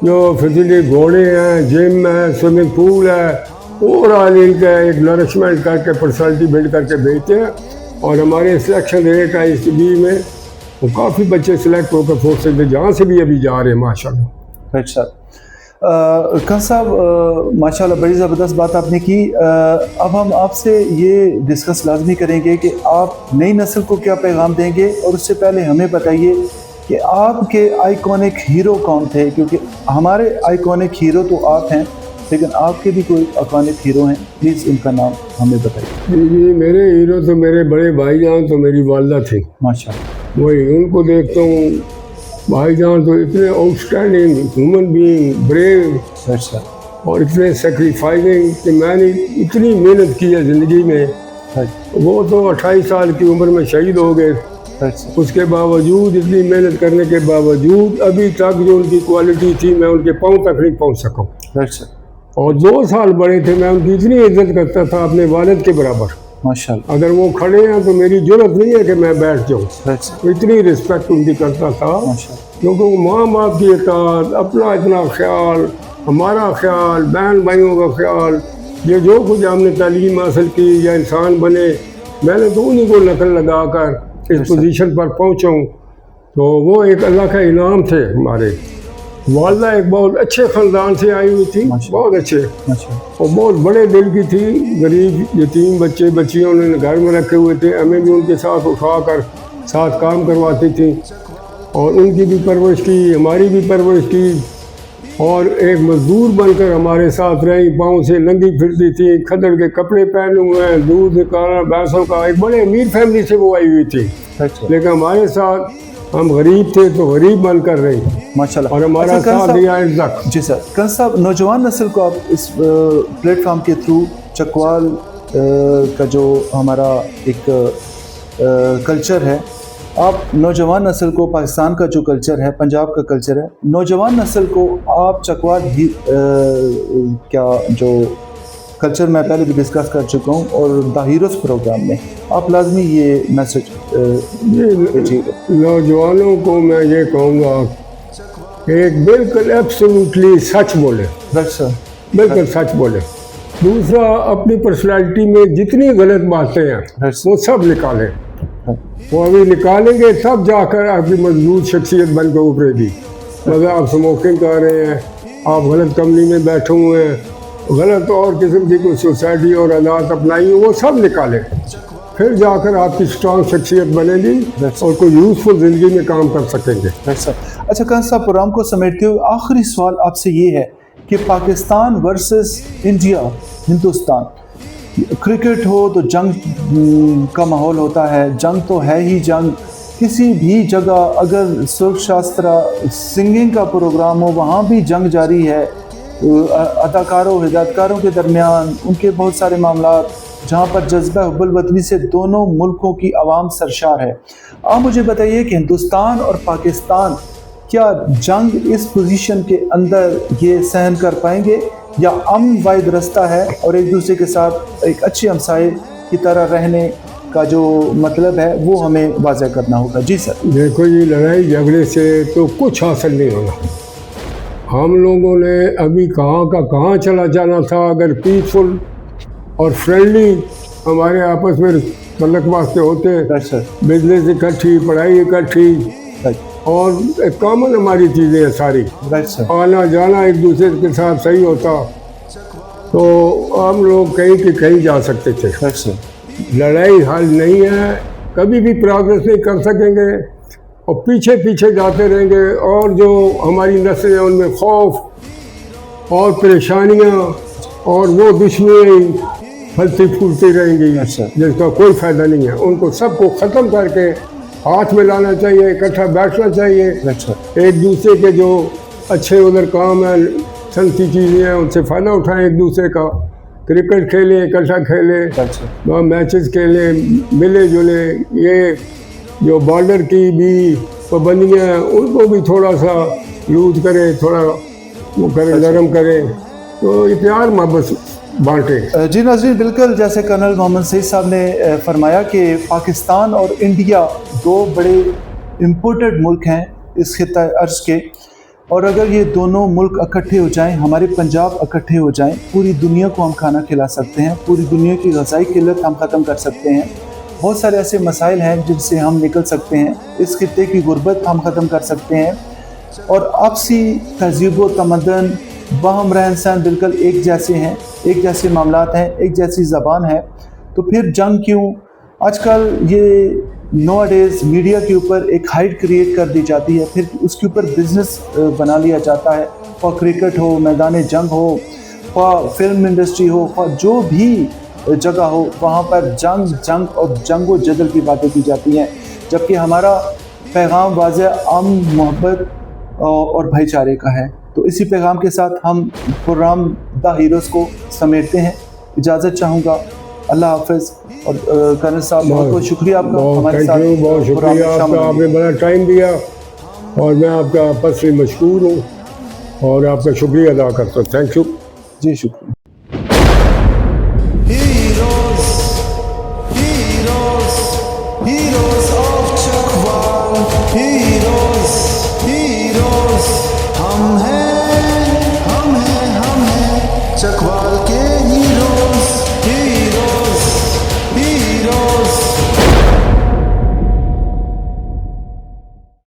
جو فیسلٹی گھوڑے ہیں، جم ہے، سوئمنگ پول ہے، اوور آل ان کا ایک نرشمنٹ کر کے پرسنالٹی بلڈ کر کے بھیجتے ہیں۔ اور ہمارے سلیکشن ریٹ ہے اس بی میں وہ کافی بچے سلیکٹ ہو کر فورسز میں جہاں سے بھی ابھی جا رہے ہیں ماشاءاللہ۔ رائٹ سر، خان صاحب ماشاءاللہ بڑی زبردست بات آپ نے کی۔ اب ہم آپ سے یہ ڈسکس لازمی کریں گے کہ آپ نئی نسل کو کیا پیغام دیں گے، اور اس سے پہلے ہمیں بتائیے کہ آپ کے آئیکونک ہیرو کون تھے، کیونکہ ہمارے آئیکونک ہیرو تو آپ ہیں لیکن آپ کے بھی کوئی آئیکونک ہیرو ہیں، پلیز ان کا نام ہمیں بتائیے۔ جی میرے ہیرو تو میرے بڑے بھائی جان تو میری والدہ تھی ماشاءاللہ، وہی ان کو دیکھتا ہوں۔ بھائی جان تو اتنے out standing human being, brave اور اتنے سیکریفائزنگ کہ میں نے اتنی محنت کی ہے زندگی میں۔ وہ تو 28 سال کی عمر میں شہید ہو گئے، اس کے باوجود اتنی محنت کرنے کے باوجود ابھی تک جو ان کی کوالٹی تھی میں ان کے پاؤں تک نہیں پہنچ سکا۔ اور 2 سال بڑے تھے، میں ان کی اتنی عزت کرتا تھا اپنے والد کے برابر۔ ماشاءاللہ، اگر وہ کھڑے ہیں تو میری ضرورت نہیں ہے کہ میں بیٹھ جاؤں، اتنی رسپیکٹ ان کی کرتا تھا، کیونکہ ماں باپ کی اطاعت، اپنا اتنا خیال، ہمارا خیال، بہن بھائیوں کا خیال، یہ جو کچھ ہم نے تعلیم حاصل کی یا انسان بنے، میں نے تو انہیں کو نقل لگا کر اس پوزیشن پر پہنچا ہوں، تو وہ ایک اللہ کا انعام تھے. ہمارے والدہ ایک بہت اچھے خاندان سے آئی ہوئی تھی، بہت اچھے، اور بہت بڑے دل کی تھی. غریب یتیم بچے بچیوں نے گھر میں رکھے ہوئے تھے، ہمیں بھی ان کے ساتھ اٹھا کر ساتھ کام کرواتی تھی، اور ان کی بھی پرورش کی، ہماری بھی پرورش کی، اور ایک مزدور بن کر ہمارے ساتھ رہی. پاؤں سے ننگی پھرتی تھی، کھدڑ کے کپڑے پہنے ہوئے ہیں، دودھ نکالنا بھینسوں کا. ایک بڑے امیر فیملی سے وہ آئی ہوئی تھی، لیکن ہمارے ساتھ ہم غریب تھے تو غریب بن کر رہی ماشاء اللہ. اور ہمارا ساتھ دیا آج تک. جی سر، کنس صاحب، نوجوان نسل کو آپ اس پلیٹ فارم کے تھرو چکوال کا جو ہمارا ایک کلچر ہے، آپ نوجوان نسل کو، پاکستان کا جو کلچر ہے، پنجاب کا کلچر ہے، نوجوان نسل کو آپ چکوال کیا جو کلچر میں پہلے بھی ڈسکس کر چکا ہوں، اور دا ہیروز پروگرام میں آپ لازمی یہ میسج نوجوانوں کو میں یہ کہوں گا، ایک بالکل ایبسولوٹلی سچ بولے، بالکل سچ بولے. دوسرا، اپنی پرسنالٹی میں جتنی غلط باتیں ہیں وہ سب نکالیں. وہ ابھی نکالیں گے تب جا کر آپ کی مضبوط شخصیت بن کے ابھرے گی. مگر آپ اسموکنگ کر رہے ہیں، آپ غلط کمپنی میں بیٹھے ہوئے ہیں، غلط اور قسم کی کوئی سوسائٹی اور عادات اپنائی، وہ سب نکالیں، پھر جا کر آپ کی اسٹرانگ شخصیت بنے گی اور کوئی یوزفل زندگی میں کام کر سکیں گے. اچھا کنس صاحب، پروگرام کو سمیٹتے ہوئے آخری سوال آپ سے یہ ہے کہ Pakistan versus India, Hindustan, cricket ہو تو جنگ کا ماحول ہوتا ہے، جنگ تو ہے ہی جنگ. کسی بھی جگہ اگر سرخ شاسترا سنگنگ کا پروگرام ہو، وہاں بھی جنگ جاری ہے. اداکاروں ہدایتکاروں کے درمیان ان کے بہت سارے معاملات، جہاں پر جذبہ حب الوطنی سے دونوں ملکوں کی عوام سرشار ہے. آپ مجھے بتائیے کہ ہندوستان اور پاکستان کیا جنگ اس پوزیشن کے اندر یہ سہن کر پائیں گے، یا امن واحد رستہ ہے اور ایک دوسرے کے ساتھ ایک اچھے ہمسائے کی طرح رہنے کا جو مطلب ہے وہ ہمیں واضح کرنا ہوگا؟ جی سر. دیکھو، یہ لڑائی جھگڑے سے تو کچھ حاصل نہیں ہوگا. ہم لوگوں نے ابھی کہاں کا کہاں چلا جانا تھا. اگر پیسفل اور فرینڈلی ہمارے آپس میں تعلق واسطے ہوتے، بزنس اکٹھی، پڑھائی اکٹھی، اور ایک کامن ہماری چیزیں ہیں ساری، آنا جانا ایک دوسرے کے ساتھ صحیح ہوتا، تو ہم لوگ کہیں کہ کہیں جا سکتے تھے. لڑائی حل نہیں ہے، کبھی بھی پروگریس نہیں کر سکیں گے، اور پیچھے پیچھے جاتے رہیں گے، اور جو ہماری نسلیں ہیں ان میں خوف اور پریشانیاں اور وہ دشمنی پھلتی پھولتی رہیں گی، جس کا کوئی فائدہ نہیں ہے. ان کو سب کو ختم کر کے ہاتھ میں لانا چاہیے، اکٹھا بیٹھنا چاہیے. ایک دوسرے کے جو اچھے ادھر کام ہیں، سنتی چیزیں ہیں، ان سے فائدہ اٹھائیں ایک دوسرے کا. کرکٹ کھیلیں، اکٹھا کھیلیں، میچز کھیلیں، ملے جلے. یہ جو بارڈر کی بھی پابندیاں ہیں ان کو بھی تھوڑا سا یوز کریں، تھوڑا وہ کریں، نرم کریں، تو یہ پیار محبت بانٹیں. جی ناظرین، بالکل جیسے کرنل محمد سعید صاحب نے فرمایا کہ پاکستان اور انڈیا دو بڑے امپورٹڈ ملک ہیں اس خطہ ارض کے، اور اگر یہ دونوں ملک اکٹھے ہو جائیں، ہمارے پنجاب اکٹھے ہو جائیں، پوری دنیا کو ہم کھانا کھلا سکتے ہیں، پوری دنیا کی غذائی قلت ہم ختم کر سکتے ہیں. بہت سارے ایسے مسائل ہیں جن سے ہم نکل سکتے ہیں، اس خطے کی غربت ہم ختم کر سکتے ہیں، اور آپسی تہذیب و تمدن، باہم رہن سہن بالکل ایک جیسے ہیں، ایک جیسے معاملات ہیں، ایک جیسی زبان ہے. تو پھر جنگ کیوں؟ آج کل یہ نو ڈیز میڈیا کے اوپر ایک ہائٹ کریٹ کر دی جاتی ہے، پھر اس کے اوپر بزنس بنا لیا جاتا ہے. خواہ کرکٹ ہو، میدان جنگ ہو، خواہ فلم انڈسٹری ہو، خواہ جو بھی جگہ ہو، وہاں پر جنگ اور جنگ و جدل کی باتیں کی جاتی ہیں، جبکہ ہمارا پیغام واضح امن، محبت اور بھائی چارے کا ہے. تو اسی پیغام کے ساتھ ہم پروگرام دا ہیروز کو سمیٹتے ہیں. اجازت چاہوں گا. اللہ حافظ. اور کرنل صاحب، بہت بہت شکریہ آپ کا ہمارے ساتھ. بہت شکریہ آپ کا، آپ نے بڑا ٹائم دیا، اور میں آپ کا پسلی مشکور ہوں اور آپ کا شکریہ ادا کرتا ہوں. Thank you. جی شکریہ. Heroes of Chakwal, heroes, hum hai